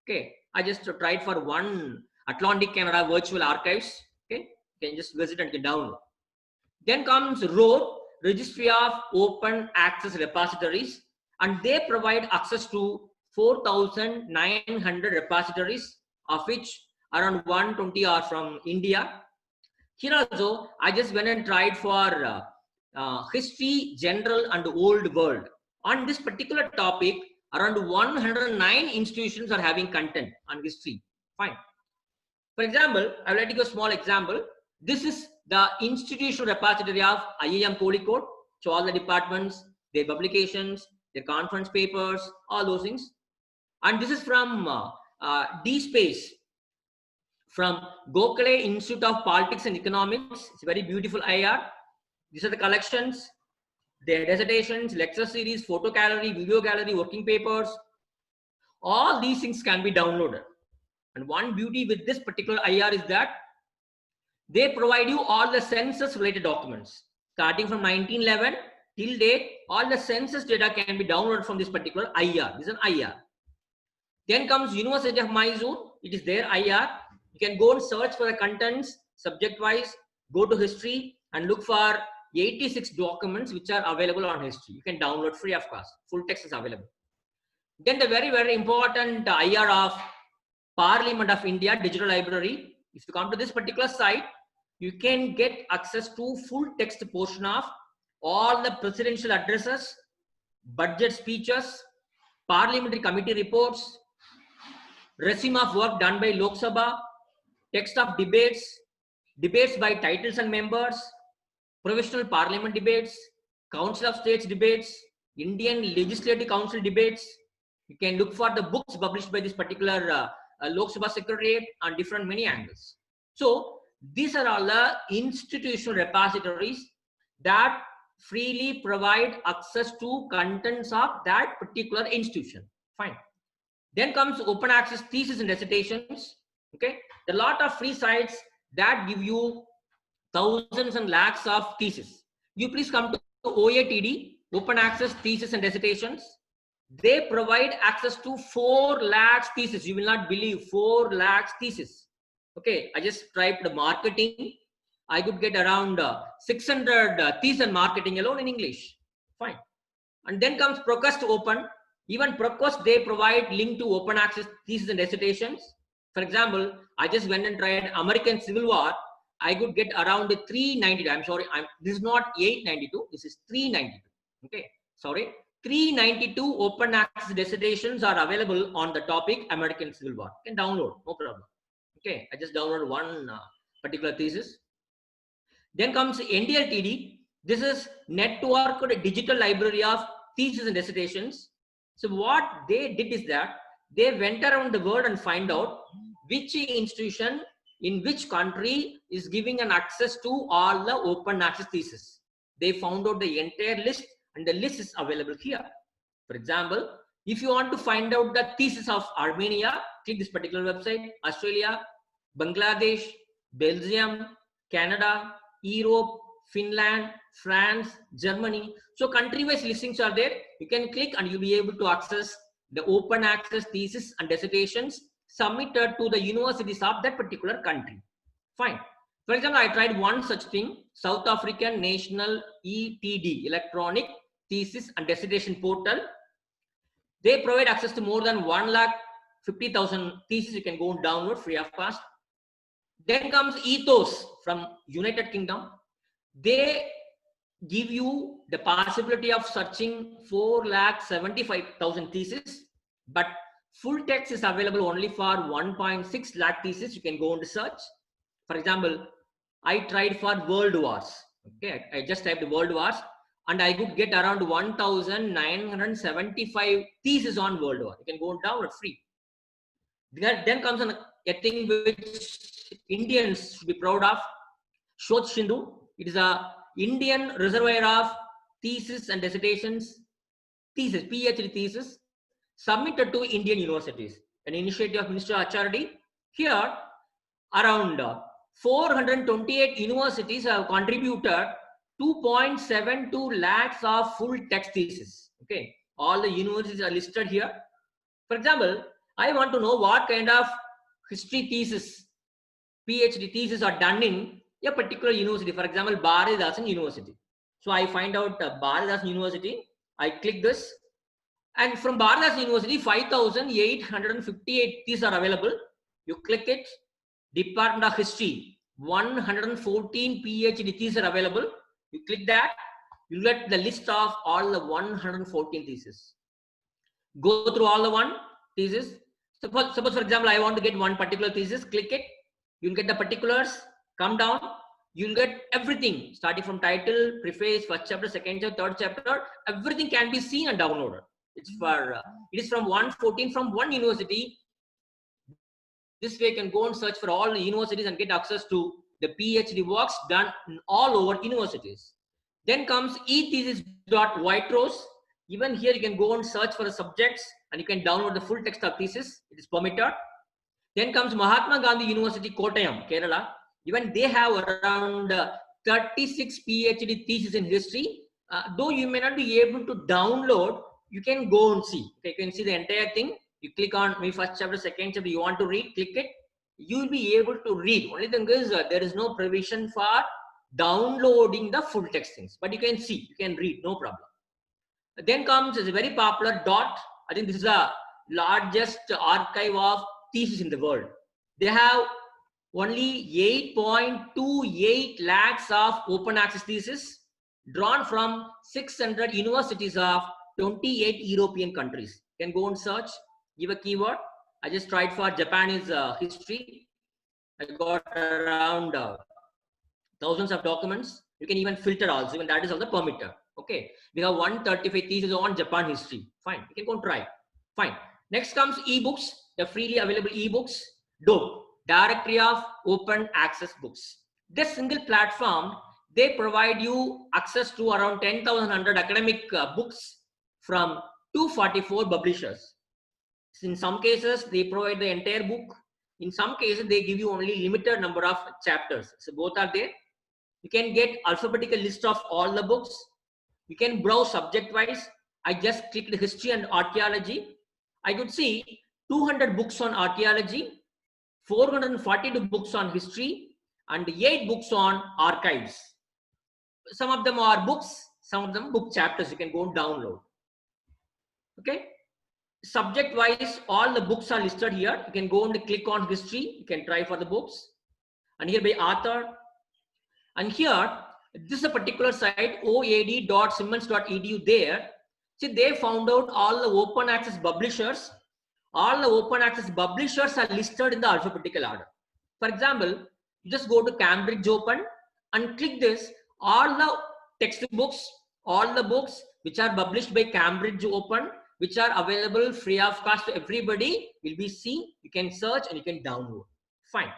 Okay, I just tried for one Atlantic Canada Virtual Archives. Okay, you can just visit and you can download. Then comes RORE, Registry of Open Access Repositories, and they provide access to 4,900 repositories, of which around 120 are from India. Here also, I just went and tried for history, general and old world. On this particular topic, around 109 institutions are having content on history. Fine. For example, I would like to give a small example. This is the institutional repository of IIM Kozhikode. So all the departments, their publications, their conference papers, all those things. And this is from DSpace, from Gokhale Institute of Politics and Economics. It's a very beautiful IR. These are the collections, their dissertations, lecture series, photo gallery, video gallery, working papers. All these things can be downloaded. And one beauty with this particular IR is that they provide you all the census related documents. Starting from 1911 till date, all the census data can be downloaded from this particular IR. This is an IR. Then comes University of Mysore. It is their IR. You can go and search for the contents, subject wise, go to history and look for 86 documents which are available on history. You can download free of cost. Full text is available. Then the very, very important IR of Parliament of India Digital Library. If you come to this particular site, you can get access to full text portion of all the presidential addresses, budget speeches, parliamentary committee reports, resume of work done by Lok Sabha, text of debates, debates by titles and members, provisional parliament debates, Council of States debates, Indian Legislative Council debates. You can look for the books published by this particular Lok Sabha Secretariat on different many angles. So these are all the institutional repositories that freely provide access to contents of that particular institution. Fine. Then comes open access thesis and dissertations. Okay, there are a lot of free sites that give you thousands and lakhs of theses. You please come to OATD, open access thesis and dissertations. They provide access to 4 lakhs thesis. You will not believe 4 lakhs thesis. Okay, I just typed marketing. I could get around 600 thesis and marketing alone in English. Fine. And then comes ProQuest Open. Even ProQuest, they provide link to open access thesis and dissertations. For example, I just went and tried American Civil War. I could get around 392. I'm sorry, this is not 892. This is 392. Okay, sorry, 392 open access dissertations are available on the topic American Civil War. You can download, no problem. Okay, I just downloaded one particular thesis. Then comes NDLTD. This is Networked Digital Library of Theses and Dissertations. So what they did is that they went around the world and find out which institution in which country is giving an access to all the open access thesis. They found out the entire list, and the list is available here. For example, if you want to find out the thesis of Armenia, click this particular website. Australia, Bangladesh, Belgium, Canada, Europe, Finland, France, Germany. So country-wise listings are there. You can click and you'll be able to access the open access thesis and dissertations submitted to the universities of that particular country. Fine. For example, I tried one such thing, South African National ETD, Electronic Thesis and Dissertation Portal. They provide access to more than 150,000 theses. You can go and download free of cost. Then comes Ethos from United Kingdom. They give you the possibility of searching 4,75,000 theses, but full text is available only for 1.6 lakh theses. You can go and search. For example, I tried for world wars. Okay, I just typed world wars and I could get around 1,975 theses on world war. You can go and download free. Then comes a thing which Indians should be proud of, Shodh Sindhu. It is a Indian reservoir of thesis and dissertations, thesis, PhD thesis, submitted to Indian universities. An initiative of Minister HRD. Here, around 428 universities have contributed 2.72 lakhs of full text thesis. Okay, all the universities are listed here. For example, I want to know what kind of history thesis, PhD thesis are done in a particular university. For example, Bharathidasan University. So I find out Bharathidasan University. I click this, and from Bharathidasan University, 5,858 theses are available. You click it. Department of History, 114 PhD theses are available. You click that, you get the list of all the 114 theses. Go through all the one thesis. Suppose for example, I want to get one particular thesis, click it. You'll get the particulars, come down. You'll get everything starting from title, preface, first chapter, second chapter, third chapter. Everything can be seen and downloaded. It's for, it is from 114 from one university. This way you can go and search for all the universities and get access to the PhD works done in all over universities. Then comes ethesis.whiterose. Even here you can go and search for the subjects and you can download the full text of thesis. It is permitted. Then comes Mahatma Gandhi University, Kottayam, Kerala. Even they have around 36 PhD theses in history. Though you may not be able to download, you can go and see. Okay, you can see the entire thing. You click on maybe first chapter, second chapter, you want to read, click it. You will be able to read. Only thing is there is no provision for downloading the full text things, but you can see, you can read, no problem. Then comes is a very popular DOT. I think this is the largest archive of thesis in the world. They have only 8.28 lakhs of open access thesis drawn from 600 universities of 28 European countries. You can go and search, give a keyword. I just tried for Japanese history. I got around thousands of documents. You can even filter also, even that is also permitted. Okay, we have 135 theses on Japan history. Fine, you can go and try. Fine. Next comes ebooks, the freely available ebooks. DOBE, Directory of Open Access Books. This single platform, they provide you access to around 10,100 academic books from 244 publishers. In some cases, they provide the entire book. In some cases, they give you only limited number of chapters. So both are there. You can get alphabetical list of all the books. You can browse subject-wise. I just clicked history and archaeology. I could see 200 books on archaeology, 442 books on history, and 8 books on archives. Some of them are books, some of them book chapters. You can go and download. Okay. subject wise, all the books are listed here. You can go and click on history. You can try for the books. And here by author. And here, this is a particular site, oad.simmons.edu there. See, they found out all the open access publishers. All the open access publishers are listed in the alphabetical order. For example, you just go to Cambridge Open and click this. All the textbooks, all the books which are published by Cambridge Open, which are available free of cost to everybody, will be seen. You can search and you can download. Fine.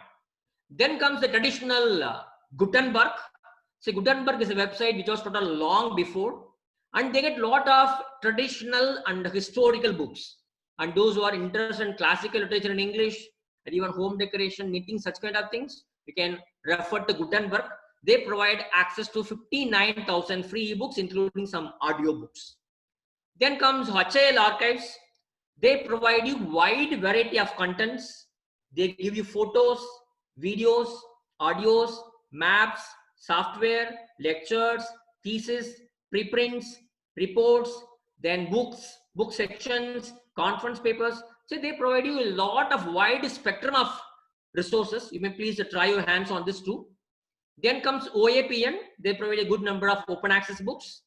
Then comes the traditional Gutenberg. See, Gutenberg is a website which was started long before, and they get a lot of traditional and historical books. And those who are interested in classical literature in English, and even home decoration, knitting, such kind of things, you can refer to Gutenberg. They provide access to 59,000 free ebooks, including some audio books. Then comes HL Archives. They provide you wide variety of contents. They give you photos, videos, audios, maps, software, lectures, thesis, preprints, reports, then books, book sections, conference papers. So they provide you a lot of wide spectrum of resources. You may please try your hands on this too. Then comes OAPN. They provide a good number of open access books.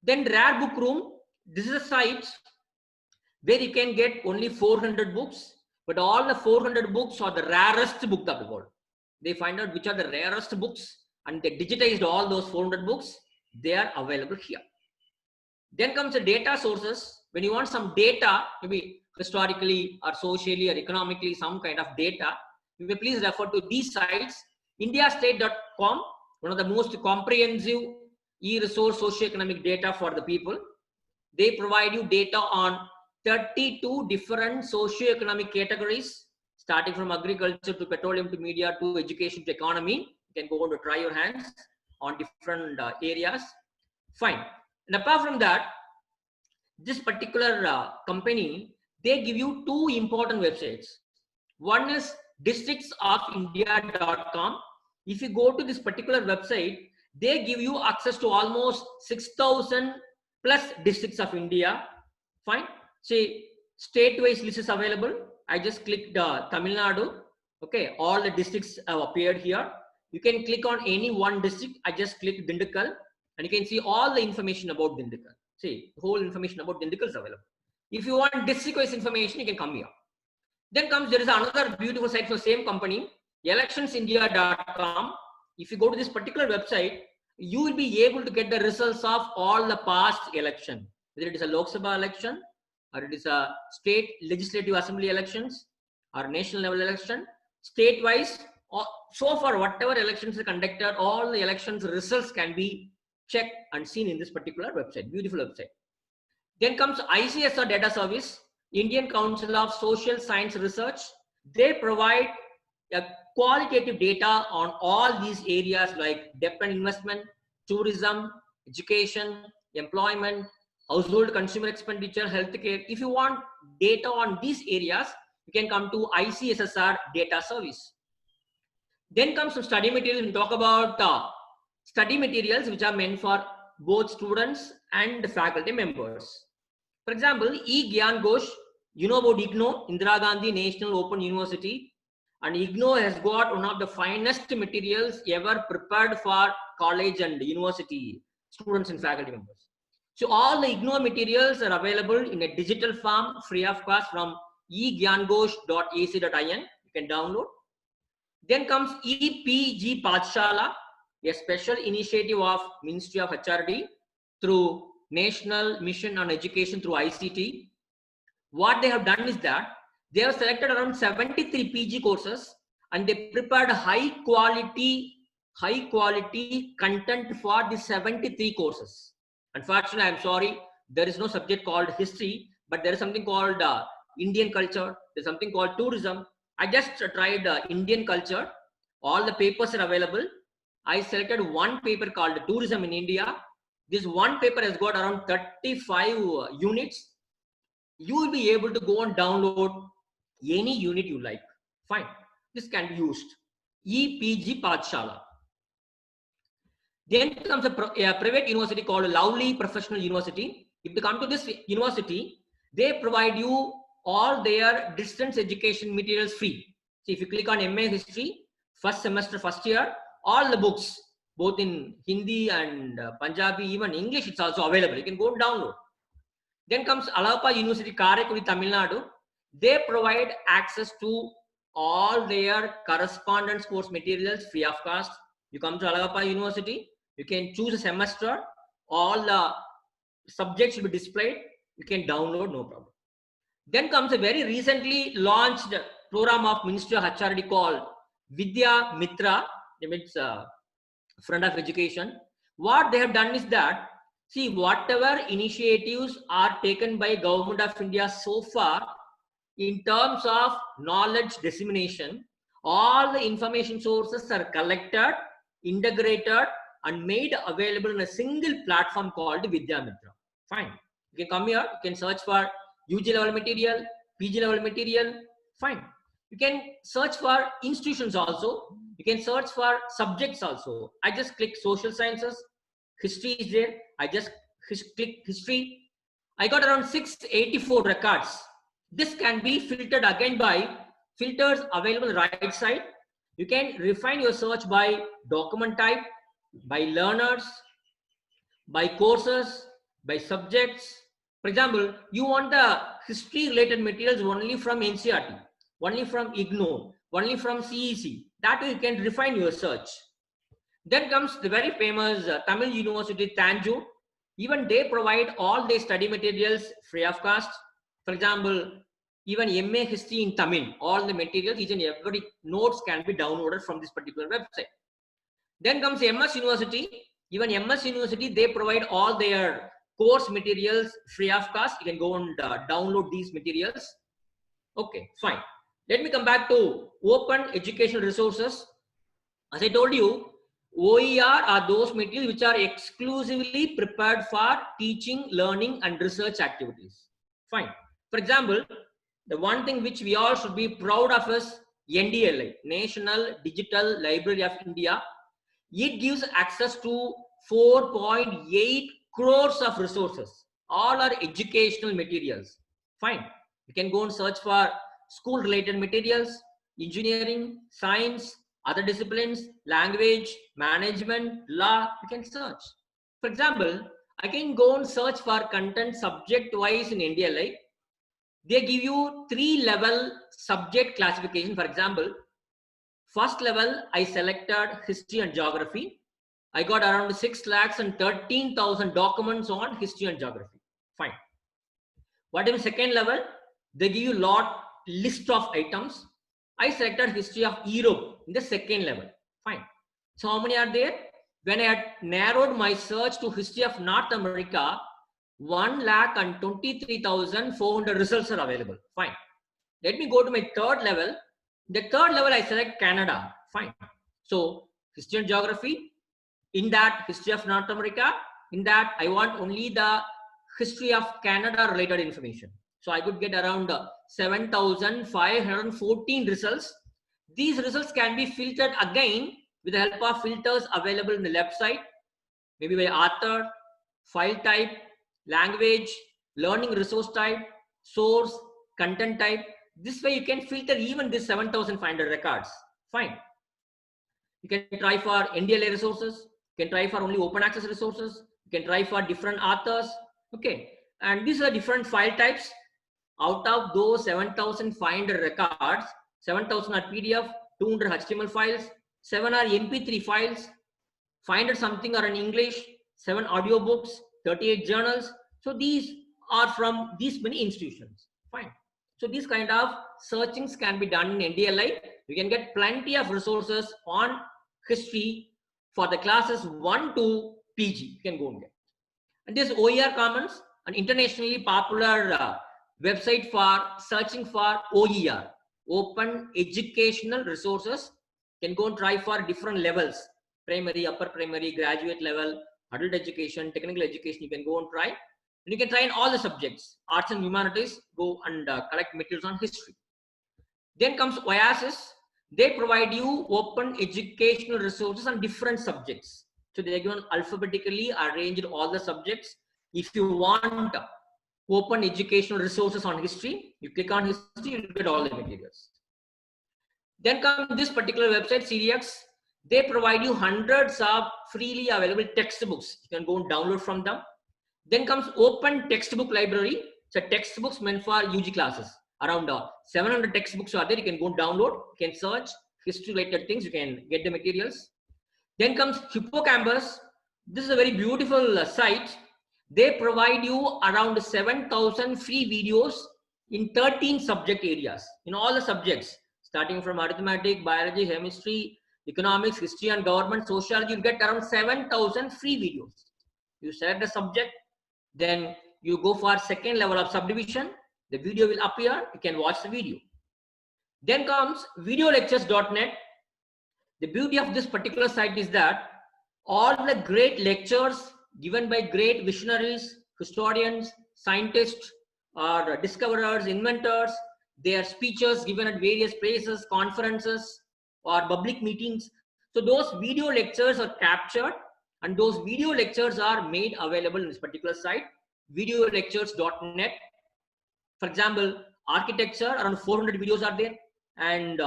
Then Rare Book Room. This is a site where you can get only 400 books, but all the 400 books are the rarest book of the world. They find out which are the rarest books and they digitized all those 400 books. They are available here. Then comes the data sources. When you want some data, maybe historically or socially or economically, some kind of data, you may please refer to these sites. Indiastate.com, one of the most comprehensive e-resource socioeconomic data for the people. They provide you data on 32 different socioeconomic categories, starting from agriculture to petroleum to media to education to economy. You can go on to try your hands on different areas. Fine. And apart from that, this particular company, they give you two important websites. One is districtsofIndia.com. If you go to this particular website, they give you access to almost 6,000 plus districts of India. Fine. See, state-wise list is available. I just clicked Tamil Nadu. Okay, all the districts have appeared here. You can click on any one district. I just clicked Dindigul, and you can see all the information about Dindigul. See, the whole information about Dindigul is available. If you want district-wise information, you can come here. Then there is another beautiful site for the same company, electionsindia.com. If you go to this particular website, you will be able to get the results of all the past election, whether it is a Lok Sabha election, or it is a state legislative assembly elections, or national level election, state-wise. So far, whatever elections are conducted, all the elections results can be checked and seen in this particular website. Beautiful website. Then comes ICSR Data Service, Indian Council of Social Science Research. They provide a qualitative data on all these areas like debt and investment, tourism, education, employment, household consumer expenditure, healthcare. If you want data on these areas, you can come to ICSSR Data Service. Then comes some study materials. We talk about study materials which are meant for both students and faculty members. For example, eGyan Ghosh, you know about IGNOU, Indira Gandhi National Open University. And IGNOU has got one of the finest materials ever prepared for college and university students and faculty members. So all the IGNOU materials are available in a digital form, free of cost from egyangosh.ac.in. You can download. Then comes EPG Pathshala, a special initiative of Ministry of HRD through National Mission on Education through ICT. What they have done is that they have selected around 73 PG courses and they prepared high quality content for the 73 courses. Unfortunately, I'm sorry, there is no subject called history, but there is something called Indian culture. There's something called tourism. I just tried Indian culture. All the papers are available. I selected one paper called Tourism in India. This one paper has got around 35 units. You will be able to go and download any unit you like. Fine. This can be used. EPG Pathshala. Then comes a private university called Lovely Professional University. If you come to this university, they provide you all their distance education materials free. So if you click on MA History, first semester, first year, all the books, both in Hindi and Punjabi, even English, it's also available. You can go and download. Then comes Alappa University, Karaikudi, Tamil Nadu. They provide access to all their correspondence course materials free of cost. You come to Alappa University, you can choose a semester, all the subjects will be displayed, you can download, no problem. Then comes a very recently launched program of Ministry of HRD called Vidya Mitra, it's Front of Education. What they have done is that, see, whatever initiatives are taken by Government of India so far in terms of knowledge dissemination, all the information sources are collected, integrated, and made available in a single platform called Vidya Mitra. Fine. You can come here, you can search for UG level material, PG level material. Fine. You can search for institutions also. You can search for subjects also. I just click social sciences. History is there. I just click history. I got around 684 records. This can be filtered again by filters available right side. You can refine your search by document type, by learners, by courses, by subjects. For example, you want the history related materials only from NCERT, only from IGNOU, only from CEC. That way you can refine your search. Then comes the very famous Tamil University, Tanjore. Even they provide all their study materials free of cost. For example, even MA History in Tamil, all the materials, each and every notes can be downloaded from this particular website. Then comes MS University. Even MS University, they provide all their course materials free of cost. You can go and download these materials. Okay, fine. Let me come back to open educational resources. As I told you, OER are those materials which are exclusively prepared for teaching, learning, and research activities. Fine. For example, the one thing which we all should be proud of is NDLI, National Digital Library of India. It gives access to 4.8 crores of resources. All are educational materials. Fine. You can go and search for school related materials, engineering, science, other disciplines, language, management, law. You can search. For example, I can go and search for content subject wise in NDLI. They give you 3-level subject classification. For example, first level, I selected history and geography. I got around 6,13,000 documents on history and geography. Fine. What is the second level? They give you list of items. I selected history of Europe in the second level. Fine. So how many are there? When I had narrowed my search to history of North America, 1,23,400 results are available. Fine. Let me go to my third level. The third level, I select Canada. Fine. So history and geography. In that, history of North America. In that, I want only the history of Canada related information. So I could get around 7,514 results. These results can be filtered again with the help of filters available in the left side, maybe by author, file type, language, learning resource type, source, content type. This way you can filter even this 7,500 records. Fine. You can try for NDLA resources. You can try for only open access resources. You can try for different authors. Okay. And these are different file types. Out of those 7,500 records, 7,000 are PDF, 200 HTML files, 7 are MP3 files, 500 something are in English, 7 audio books, 38 journals. So these are from these many institutions. Fine. So these kind of searchings can be done in NDLI. You can get plenty of resources on history for the classes 1 to PG. You can go and get. And this OER Commons, an internationally popular website for searching for OER, open educational resources. You can go and try for different levels, primary, upper primary, graduate level, adult education, technical education. You can go and try. And you can try in all the subjects, arts and humanities, go and collect materials on history. Then comes OASIS. They provide you open educational resources on different subjects. So they are given alphabetically arranged all the subjects. If you want open educational resources on history. You click on history, you will get all the materials. Then comes this particular website, CDX. They provide you hundreds of freely available textbooks. You can go and download from them. Then comes open textbook library. So textbooks meant for UG classes. Around 700 textbooks are there. You can go and download. You can search history related things. You can get the materials. Then comes Hippocampus. This is a very beautiful site. They provide you around 7,000 free videos in 13 subject areas, in all the subjects, starting from arithmetic, biology, chemistry, economics, history and government, sociology. You get around 7,000 free videos. You select the subject, then you go for second level of subdivision. The video will appear. You can watch the video. Then comes videolectures.net. The beauty of this particular site is that all the great lectures given by great visionaries, historians, scientists, or discoverers, inventors, their speeches given at various places, conferences, or public meetings. So those video lectures are captured and those video lectures are made available in this particular site, videolectures.net. For example, architecture, around 400 videos are there, and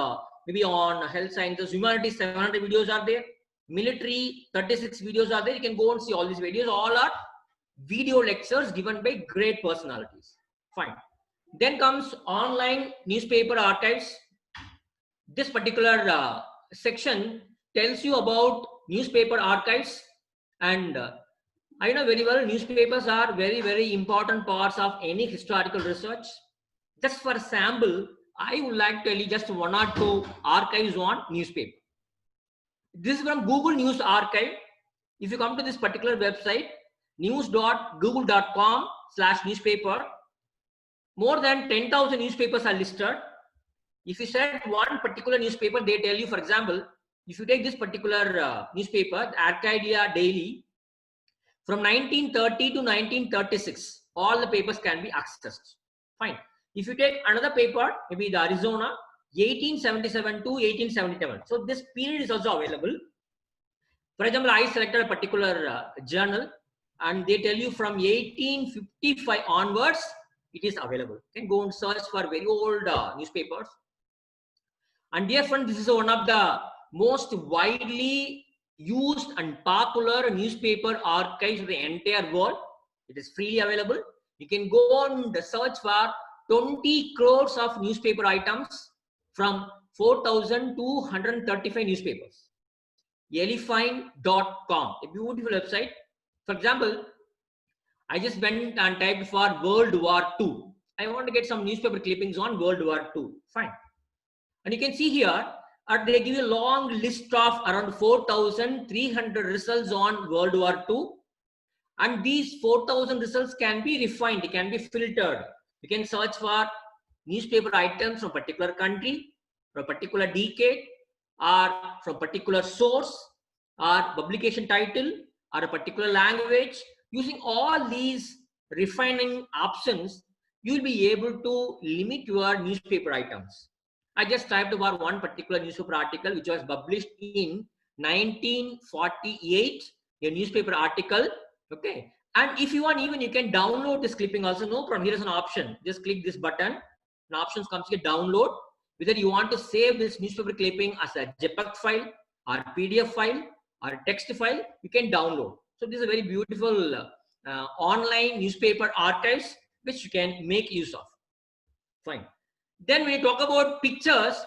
maybe on health sciences, humanities, 700 videos are there. Military, 36 videos are there. You can go and see all these videos. All are video lectures given by great personalities. Fine. Then comes online newspaper archives. This particular section tells you about newspaper archives, and I know very well newspapers are very, very important parts of any historical research. Just for sample, I would like to tell you just one or two archives on newspaper. This is from Google News Archive. If you come to this particular website, news.google.com/newspaper, more than 10,000 newspapers are listed. If you select one particular newspaper, they tell you, for example, if you take this particular newspaper, Arcadia Daily, from 1930 to 1936, all the papers can be accessed. Fine. If you take another paper, maybe the Arizona, 1877 to 1877. So this period is also available. For example, I selected a particular journal and they tell you from 1855 onwards, it is available. You can go and search for very old newspapers. And dear friends, this is one of the most widely used and popular newspaper archives of the entire world. It is freely available. You can go and search for 20 crores of newspaper items from 4,235 newspapers. Elefine.com, a beautiful website. For example, I just went and typed for World War II. I want to get some newspaper clippings on World War II. Fine. And you can see here, they give you a long list of around 4,300 results on World War II. And these 4,000 results can be refined, it can be filtered. You can search for newspaper items from a particular country, from a particular decade, or from a particular source, or publication title, or a particular language. Using all these refining options, you will be able to limit your newspaper items. I just typed about one particular newspaper article which was published in 1948, a newspaper article. Okay. And if you want, even you can download this clipping also. No problem. Here is an option. Just click this button. An option comes to download. Whether you want to save this newspaper clipping as a JPEG file or PDF file or text file, you can download. So this is a very beautiful online newspaper archives which you can make use of. Fine. Then when you talk about pictures,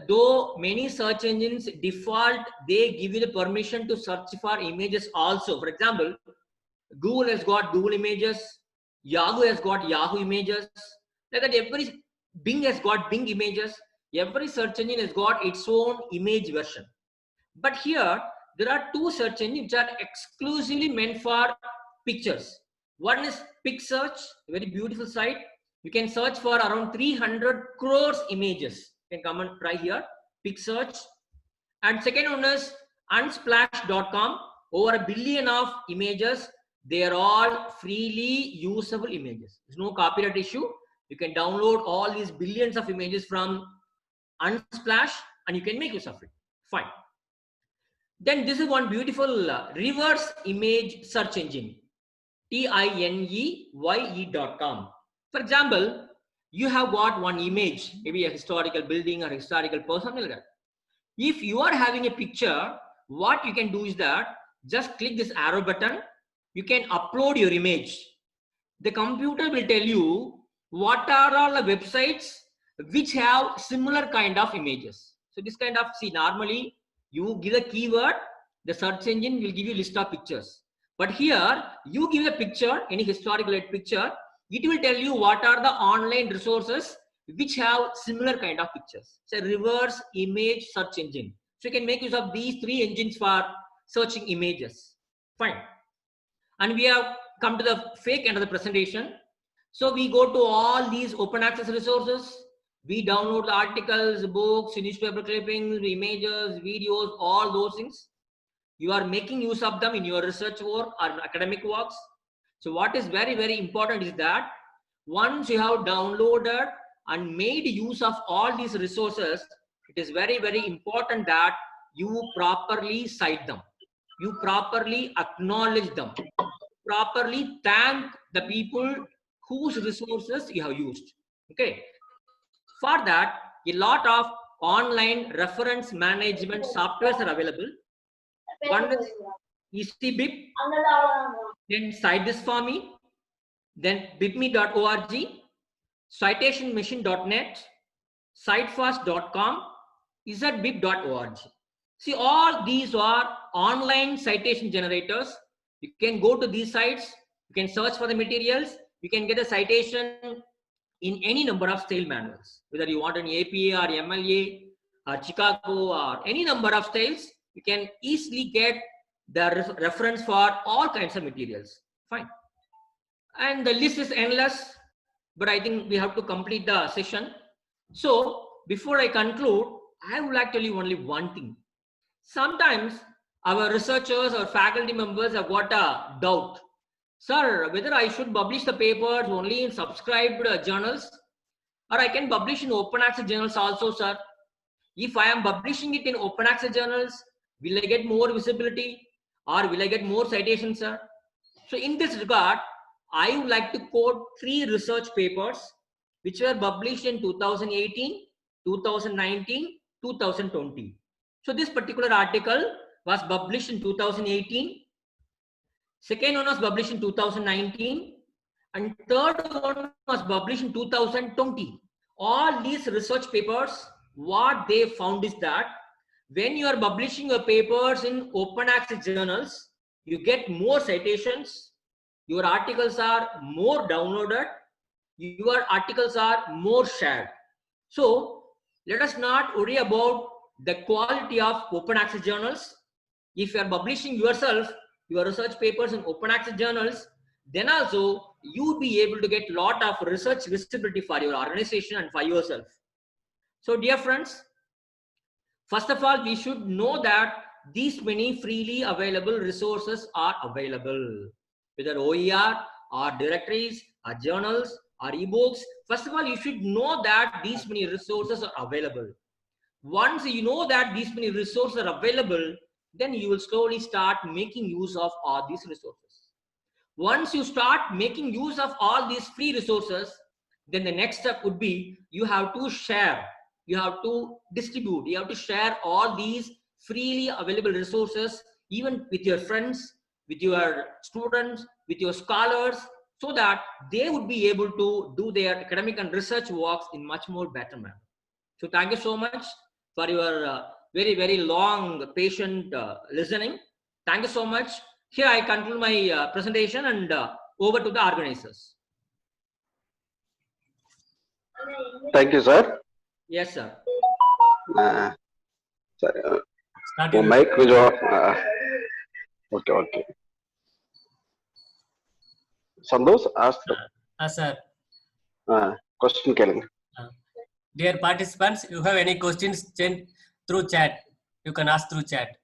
though many search engines default, they give you the permission to search for images also. For example, Google has got Google Images, Yahoo has got Yahoo Images, like that every Bing has got Bing Images, every search engine has got its own image version. But here, there are two search engines which are exclusively meant for pictures. One is PicSearch, a very beautiful site. You can search for around 300 crores images. You can come and try here, PicSearch. And second one is Unsplash.com, over 1 billion of images. They are all freely usable images. There's no copyright issue. You can download all these billions of images from Unsplash and you can make use of it. Fine. Then this is one beautiful reverse image search engine. tineyE.com. For example, you have got one image, maybe a historical building or historical person, something like that. If you are having a picture, what you can do is that just click this arrow button. You can upload your image. The computer will tell you what are all the websites which have similar kind of images. So this kind of, see, normally you give a keyword, the search engine will give you a list of pictures. But here you give a picture, any historical picture, it will tell you what are the online resources which have similar kind of pictures. So reverse image search engine. So you can make use of these three engines for searching images. Fine. And we have come to the fake end of the presentation. So we go to all these open access resources. We download the articles, books, newspaper clippings, images, videos, all those things. You are making use of them in your research work or academic works. So what is very, very important is that once you have downloaded and made use of all these resources, it is very, very important that you properly cite them. You properly acknowledge them. Properly thank the people whose resources you have used. Okay. For that, a lot of online reference management softwares are available. One is EasyBib, then Cite This For Me, then bibme.org, citationmachine.net, citefast.com, zbib.org. See, all these are online citation generators. You can go to these sites, you can search for the materials, you can get a citation in any number of style manuals, whether you want an APA or MLA or Chicago or any number of styles, you can easily get the reference for all kinds of materials. Fine. And the list is endless, but I think we have to complete the session. So before I conclude, I would like to tell you only one thing. Sometimes our researchers or faculty members have got a doubt. Sir, whether I should publish the papers only in subscribed journals or I can publish in open access journals also, sir. If I am publishing it in open access journals, will I get more visibility or will I get more citations, sir? So in this regard, I would like to quote 3 research papers which were published in 2018, 2019, 2020. So this particular article was published in 2018. Second one was published in 2019 and third one was published in 2020. All these research papers, what they found is that when you are publishing your papers in open access journals, you get more citations, your articles are more downloaded, your articles are more shared. So let us not worry about the quality of open access journals. If you are publishing yourself, your research papers in open access journals, then also you will be able to get a lot of research visibility for your organization and for yourself. So dear friends, first of all, we should know that these many freely available resources are available, whether OER or directories or journals or ebooks. First of all, you should know that these many resources are available. Once you know that these many resources are available, then you will slowly start making use of all these resources. Once you start making use of all these free resources, then the next step would be you have to share, you have to distribute, you have to share all these freely available resources even with your friends, with your students, with your scholars, so that they would be able to do their academic and research works in much more better manner. So thank you so much for your very, very long, patient listening. Thank you so much. Here I conclude my presentation and over to the organizers. Thank you, sir. Yes, sir. Sir, mic with okay. Sandosh asked. Sir. Question killing. Dear participants, you have any questions, send through chat. You can ask through chat.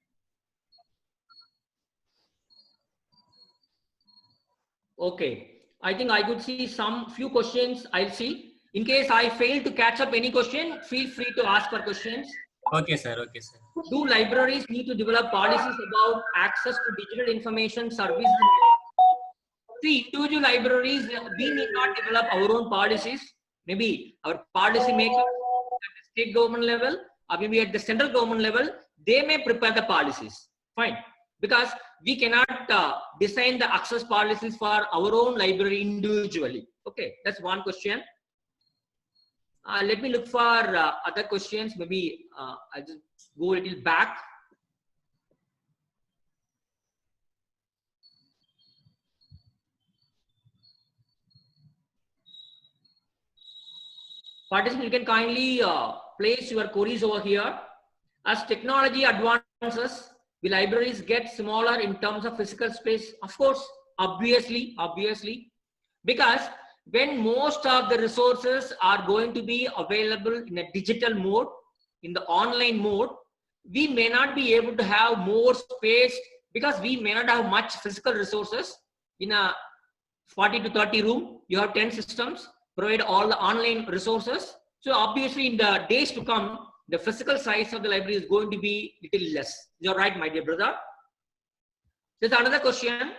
Okay. I think I could see few questions. I'll see. In case I fail to catch up any question, feel free to ask for questions. Okay, sir. Okay, sir. Do libraries need to develop policies about access to digital information services? See, individual libraries, we need not develop our own policies. Maybe our policy makers at the state government level or maybe at the central government level, they may prepare the policies. Fine. Because we cannot design the access policies for our own library individually. Okay, that's one question. Let me look for other questions. Maybe I'll just go a little back. Participants, you can kindly place your queries over here. As technology advances, the libraries get smaller in terms of physical space? Of course, obviously, because when most of the resources are going to be available in a digital mode, in the online mode, we may not be able to have more space because we may not have much physical resources. In a 40 to 30 room, you have 10 systems, provide all the online resources. So obviously in the days to come, the physical size of the library is going to be little less. You're right, my dear brother. There's another question.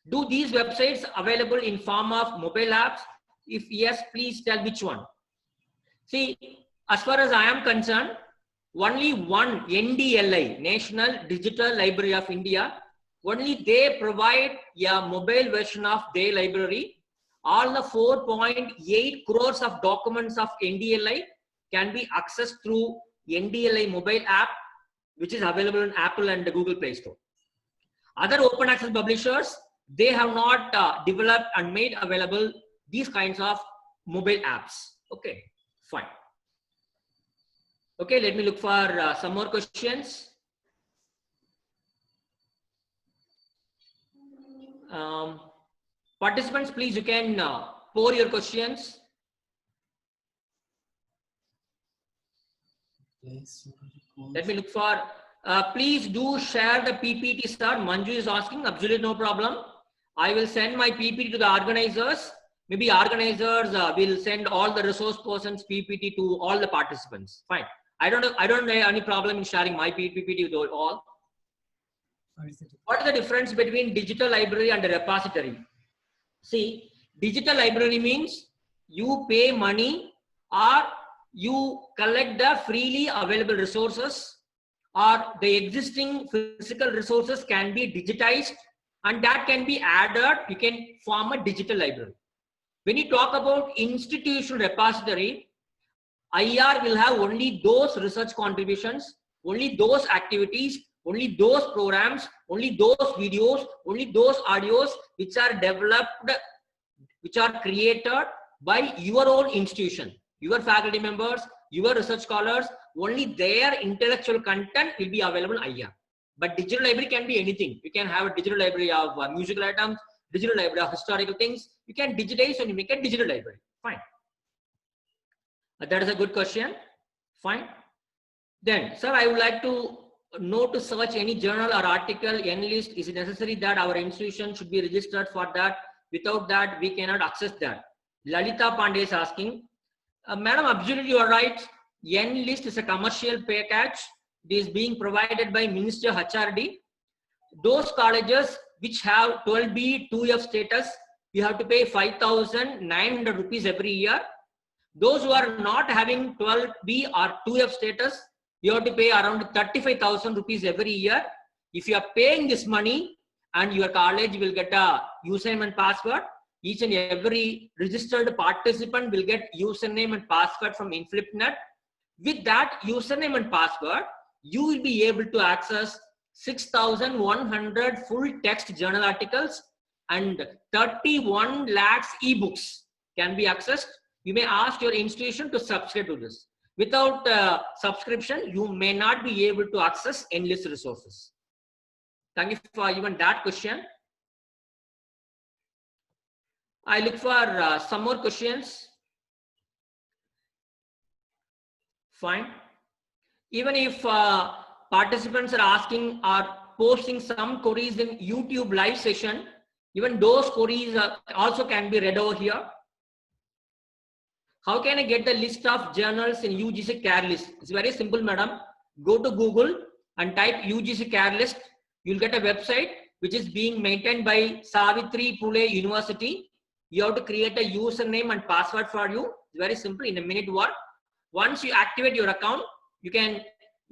Do these websites available in form of mobile apps? If yes, please tell which one. See, as far as I am concerned, only one NDLI, National Digital Library of India, only they provide a mobile version of their library. All the 4.8 crores of documents of NDLI can be accessed through NDLI mobile app, which is available in Apple and the Google Play Store. Other open access publishers, they have not developed and made available these kinds of mobile apps. Okay, fine. Okay, let me look for some more questions. Participants, please, you can pour your questions. Let me look for, please do share the PPT, sir. Manju is asking, absolutely no problem. I will send my PPT to the organizers. Maybe organizers will send all the resource persons PPT to all the participants. Fine. I don't have any problem in sharing my PPT with all. What is the difference between digital library and a repository? See, digital library means you pay money or you collect the freely available resources, or the existing physical resources can be digitized and that can be added. You can form a digital library. When you talk about institutional repository, IR will have only those research contributions, only those activities, only those programs, only those videos, only those audios which are developed, which are created by your own institution, your faculty members, your research scholars. Only their intellectual content will be available in IR. But digital library can be anything. You can have a digital library of musical items, digital library of historical things. You can digitize and you make a digital library. Fine. That is a good question. Fine. Then, sir, I would like to know to search any journal or article, NList. Is it necessary that our institution should be registered for that? Without that, we cannot access that. Lalita Pandey is asking, Madam, absolutely you are right. NList is a commercial package. It is being provided by Ministry of HRD. Those colleges which have 12B 2F status, you have to pay 5,900 rupees every year. Those who are not having 12B or 2F status, you have to pay around 35,000 rupees every year. If you are paying this money and your college will get a username and password, each and every registered participant will get username and password from InflipNet. With that username and password, you will be able to access 6,100 full text journal articles and 31 lakhs ebooks can be accessed. You may ask your institution to subscribe to this. Without subscription, you may not be able to access endless resources. Thank you for even that question. I look for some more questions. Fine. Even if participants are asking or posting some queries in YouTube live session, even those queries also can be read over here. How can I get the list of journals in UGC CARE list? It's very simple, madam. Go to Google and type UGC CARE list. You'll get a website. which is being maintained by Savitri Phule University. You have to create a username and password for you. It's very simple, in a minute work. Once you activate your account, you can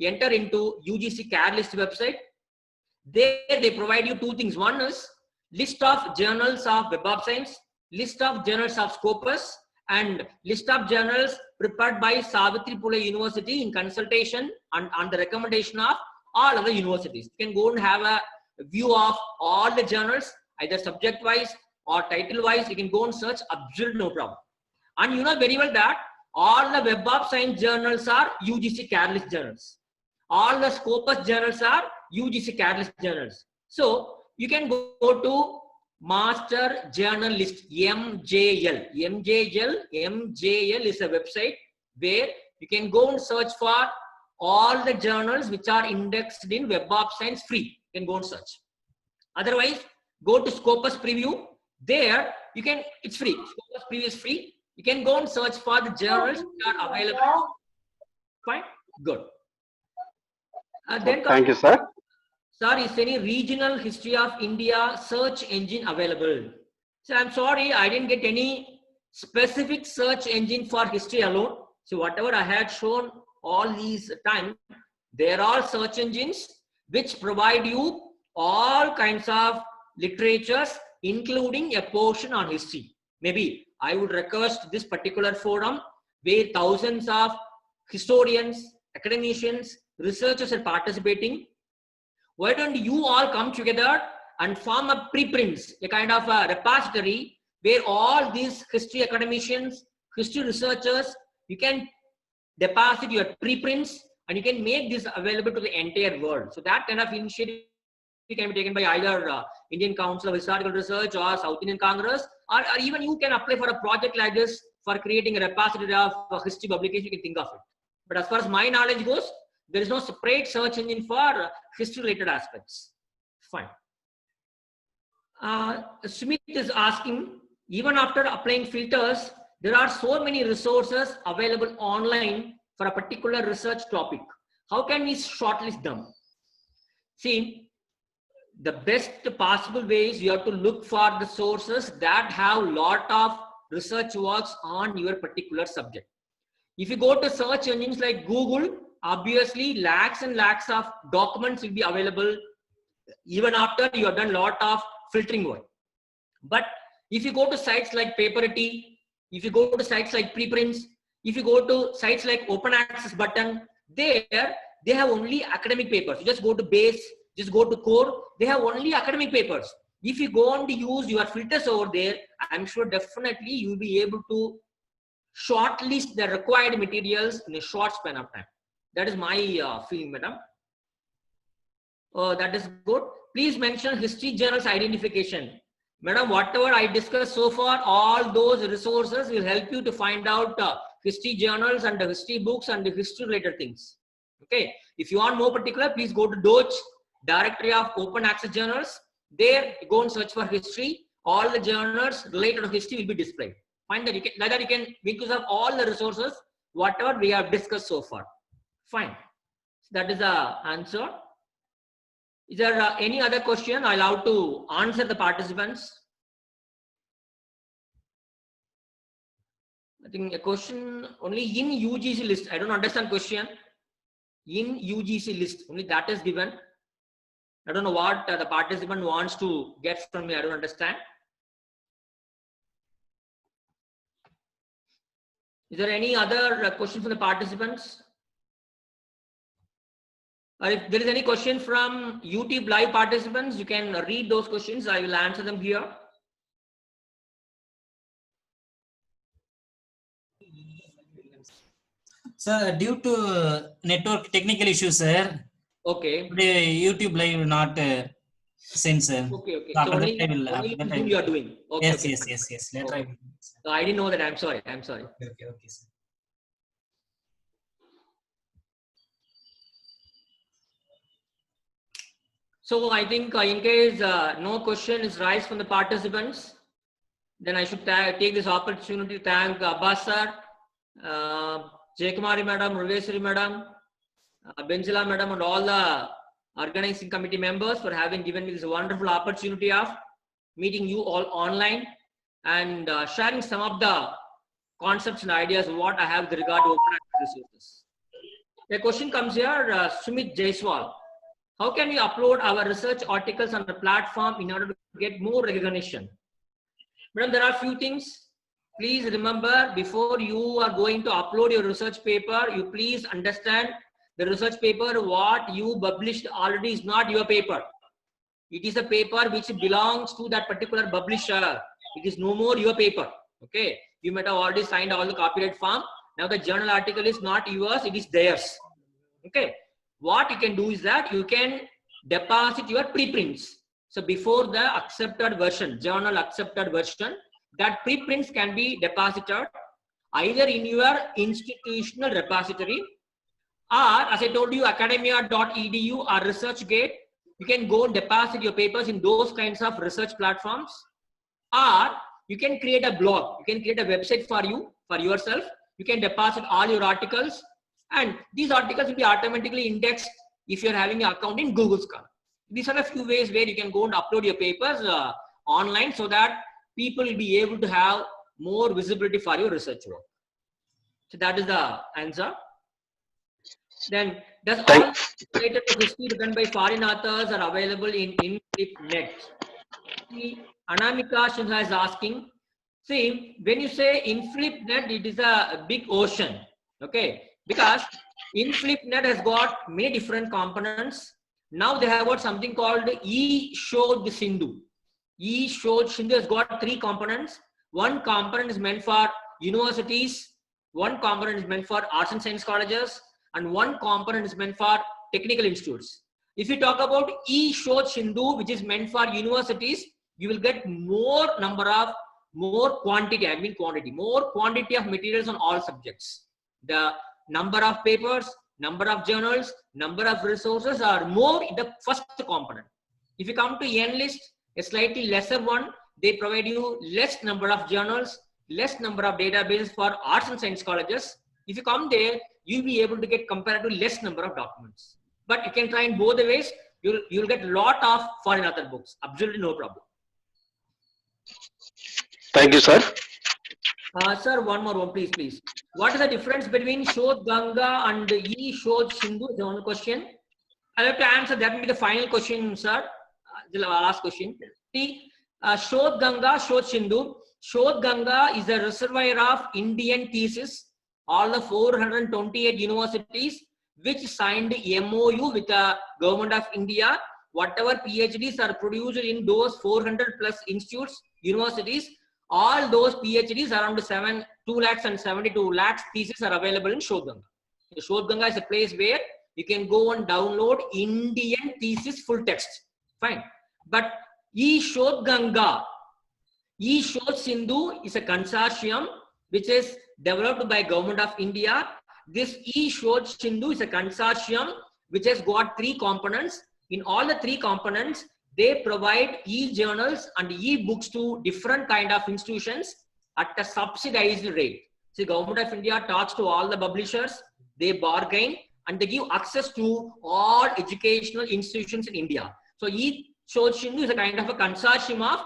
enter into UGC CAREList website. There they provide you two things. One is list of journals of Web of Science, list of journals of Scopus, and list of journals prepared by Savitri Phule University in consultation and on the recommendation of all other universities. You can go and have a view of all the journals, either subject wise or title wise. You can go and search, absolutely no problem. And you know very well that all the Web of Science journals are UGC CAREList journals. All the Scopus journals are UGC CAREList journals. So you can go to Master Journal List, MJL. MJL is a website where you can go and search for all the journals which are indexed in Web of Science free. You can go and search. Otherwise, go to Scopus Preview. There you can, it's free. Scopus Preview is free. You can go and search for the journals which are available. Fine, good. Then Thank you, sir. Sir, is any regional history of India search engine available? So I'm sorry, I didn't get any specific search engine for history alone. So whatever I had shown all these time, there are search engines which provide you all kinds of literatures, including a portion on history. Maybe I would request this particular forum where thousands of historians, academicians, researchers are participating. Why don't you all come together and form a preprints, a kind of a repository where all these history academicians, history researchers, you can deposit your preprints and you can make this available to the entire world. So that kind of initiative can be taken by either Indian Council of Historical Research or South Indian Congress, or even you can apply for a project like this for creating a repository of history publication. You can think of it. But as far as my knowledge goes, there is no separate search engine for history related aspects. Fine. Smith is asking, even after applying filters, there are so many resources available online for a particular research topic. How can we shortlist them? See, the best possible way is you have to look for the sources that have a lot of research works on your particular subject. If you go to search engines like Google, obviously lakhs and lakhs of documents will be available even after you have done a lot of filtering work. But if you go to sites like Paperity, if you go to sites like Preprints, if you go to sites like Open Access Button, they have only academic papers. You just go to Base, just go to Core, they have only academic papers. If you go on to use your filters over there, I'm sure definitely you will be able to shortlist the required materials in a short span of time. That is my feeling, madam. That is good. Please mention history journals identification. Madam, whatever I discussed so far, all those resources will help you to find out history journals and the history books and the history related things. Okay. If you want more particular, please go to DOJ, Directory of Open Access Journals. There, go and search for history. All the journals related to history will be displayed. Find that you can, like that you can make use of all the resources, whatever we have discussed so far. Fine. That is the answer. Is there any other question? I'll allow to answer the participants. I think a question only in UGC list. I don't understand question. In UGC list, only that is given. I don't know what the participant wants to get from me. I don't understand. Is there any other question from the participants? Or if there is any question from YouTube live participants, you can read those questions. I will answer them here. Sir, due to network technical issues, sir. Okay. The YouTube live will not send, sir. Okay, okay. So So only you are doing. Okay, yes, okay. yes. Later I will. So I didn't know that. I'm sorry. Okay, sir. So I think in case no question is raised from the participants, then I should take this opportunity to thank Abbas sir, Jaykumari madam, Ruvesari madam, Benzila madam, and all the organizing committee members for having given me this wonderful opportunity of meeting you all online and sharing some of the concepts and ideas what I have with regard to open access resources. The question comes here, Sumit Jaiswal. How can we upload our research articles on the platform in order to get more recognition? Madam, there are a few things. Please remember, before you are going to upload your research paper, you please understand the research paper, what you published already is not your paper. It is a paper which belongs to that particular publisher. It is no more your paper. Okay. You might have already signed all the copyright form. Now the journal article is not yours, it is theirs. Okay. What you can do is that you can deposit your preprints. So before the accepted version, journal accepted version, that preprints can be deposited either in your institutional repository, or as I told you, academia.edu or ResearchGate, you can go and deposit your papers in those kinds of research platforms, or you can create a blog, you can create a website for you, for yourself. You can deposit all your articles, and these articles will be automatically indexed if you're having an account in Google Scholar. These are a few ways where you can go and upload your papers online so that people will be able to have more visibility for your research work. So that is the answer. Then, does all related to history written by foreign authors are available in InflipNet? See, Anamika Shinha is asking, see, when you say InflipNet, it is a big ocean, okay? Because InflipNet has got many different components. Now they have got something called eShodh Sindhu. eShodh Sindhu has got 3 components. One component is meant for universities, one component is meant for arts and science colleges, and one component is meant for technical institutes. If you talk about eShodh Sindhu, which is meant for universities, you will get more quantity of materials on all subjects. The number of papers, number of journals, number of resources are more in the first component. If you come to Enlist, a slightly lesser one, they provide you less number of journals, less number of databases for arts and science colleges. If you come there, you'll be able to get comparatively less number of documents. But you can try in both the ways. You'll get a lot of foreign author books. Absolutely no problem. Thank you, sir. Sir, one more one, please. What is the difference between Shodh Ganga and eShodh Sindhu? The one question. I'll have to answer. That will be the final question, sir. The last question. See, Shodh Ganga, Shodh Sindhu. Shodh Ganga is a reservoir of Indian thesis. All the 428 universities which signed MOU with the government of India. Whatever PhDs are produced in those 400 plus institutes, universities, all those PhDs around 2 lakhs and 72 lakhs theses are available in Shodh Ganga. The Shodh Ganga is a place where you can go and download Indian thesis full text. Fine. But eShodh Ganga, eShodh Sindhu is a consortium which is developed by Government of India. This eShodh Sindhu is a consortium which has got 3 components. In all the 3 components, they provide e-journals and e-books to different kind of institutions at a subsidized rate. See, Government of India talks to all the publishers, they bargain and they give access to all educational institutions in India. So eShodh Sindhu is a kind of a consortium of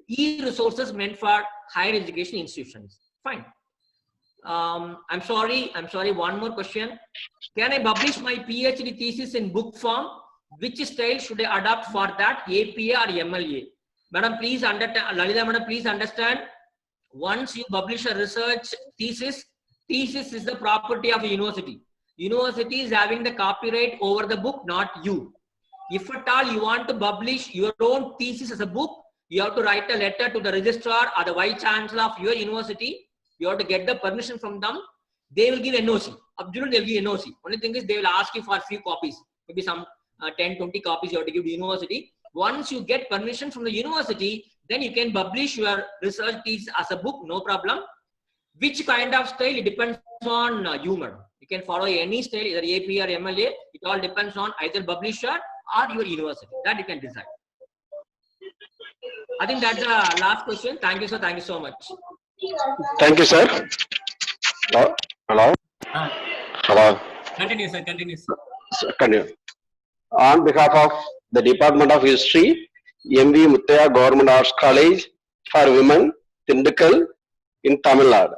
e-resources meant for higher education institutions. Fine. I'm sorry, one more question. Can I publish my PhD thesis in book form? Which style should I adopt for that, APA or MLA? Madam, please understand, Lalita Madam, please understand, once you publish a research thesis is the property of a university. University is having the copyright over the book, not you. If at all you want to publish your own thesis as a book, you have to write a letter to the registrar or the vice chancellor of your university. You have to get the permission from them. They will give NOC. Absolutely, they'll give NOC. Only thing is they will ask you for a few copies, maybe some 10, 20 copies you have to give to the university. Once you get permission from the university, then you can publish your research thesis as a book, no problem. Which kind of style, it depends on you, madam. You can follow any style, either AP or MLA. It all depends on either publisher or your university. That you can decide. I think that's the last question. Thank you, sir. Thank you so much. Thank you, sir. Hello? Hello? Continue, sir. Continue. Sir, continue. on behalf of the Department of History, MV Muttaya Government Arts College for Women, Tindikkal in Tamil Nadu.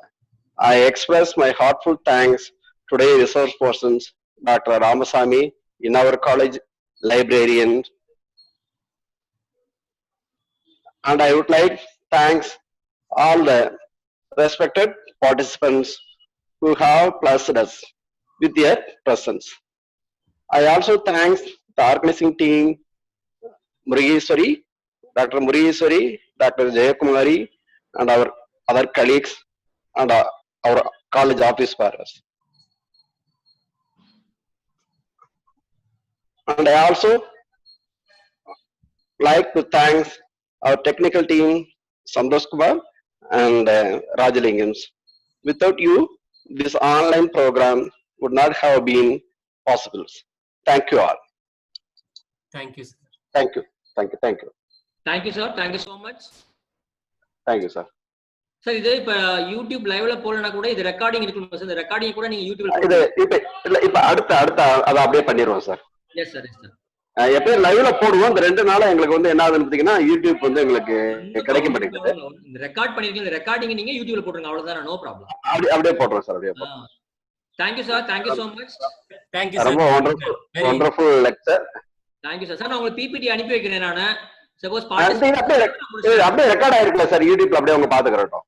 I express my heartfelt thanks to the resource persons, Dr. Ramasamy, in our college librarian, and I would like thanks all the respected participants who have blessed us with their presence. I also thank the organizing team, Murugeshwari, Dr. Murugeshwari, Dr. Jayakumari, and our other colleagues and our college office bearers. And I also like to thank our technical team, Santosh Kumar and Rajalingams. Without you, this online program would not have been possible. Thank you all. Thank you, sir. Thank you. Thank you. Thank you. Thank you, sir. Thank you so much. Thank you, sir. Sir இது இப்ப YouTube லைவ்ல போலனா கூட இது recording இருக்குமா sir? இந்த recording கூட நீங்க யூடியூப்ல இது இப்ப அடுத்த அத அப்படியே பண்ணிடுவோம் sir. Yes sir, yes sir. எப்பயும் லைவ்ல போடுவோம். இந்த 2 நாளா எங்களுக்கு வந்து என்ன ஆகுதுன்னு பாத்தீங்கன்னா யூடியூப் வந்து எங்களுக்கு கிடைக்க மாட்டேங்குது. இந்த ரெக்கார்ட் பண்ணிருக்கீங்க, இந்த ரெக்கார்டிங் நீங்க யூடியூப்ல போடுங்க, அவ்வளவுதான். No problem. அப்படியே போடுறோம் சார். அப்படியே போடுறோம். Thank you sir, thank you so much. Thank you sir. ரொம்ப wonderful lecture. Thank you sir. Sir நான் உங்களுக்கு பிபிடி அனுப்பி வைக்கிறேன். நான் சப்போஸ் அப்படியே ரெக்கார்ட் ஆயிருக்குல சார், யூடியூப்ல அப்படியே அவங்க பாத்துக்கறட்டும்.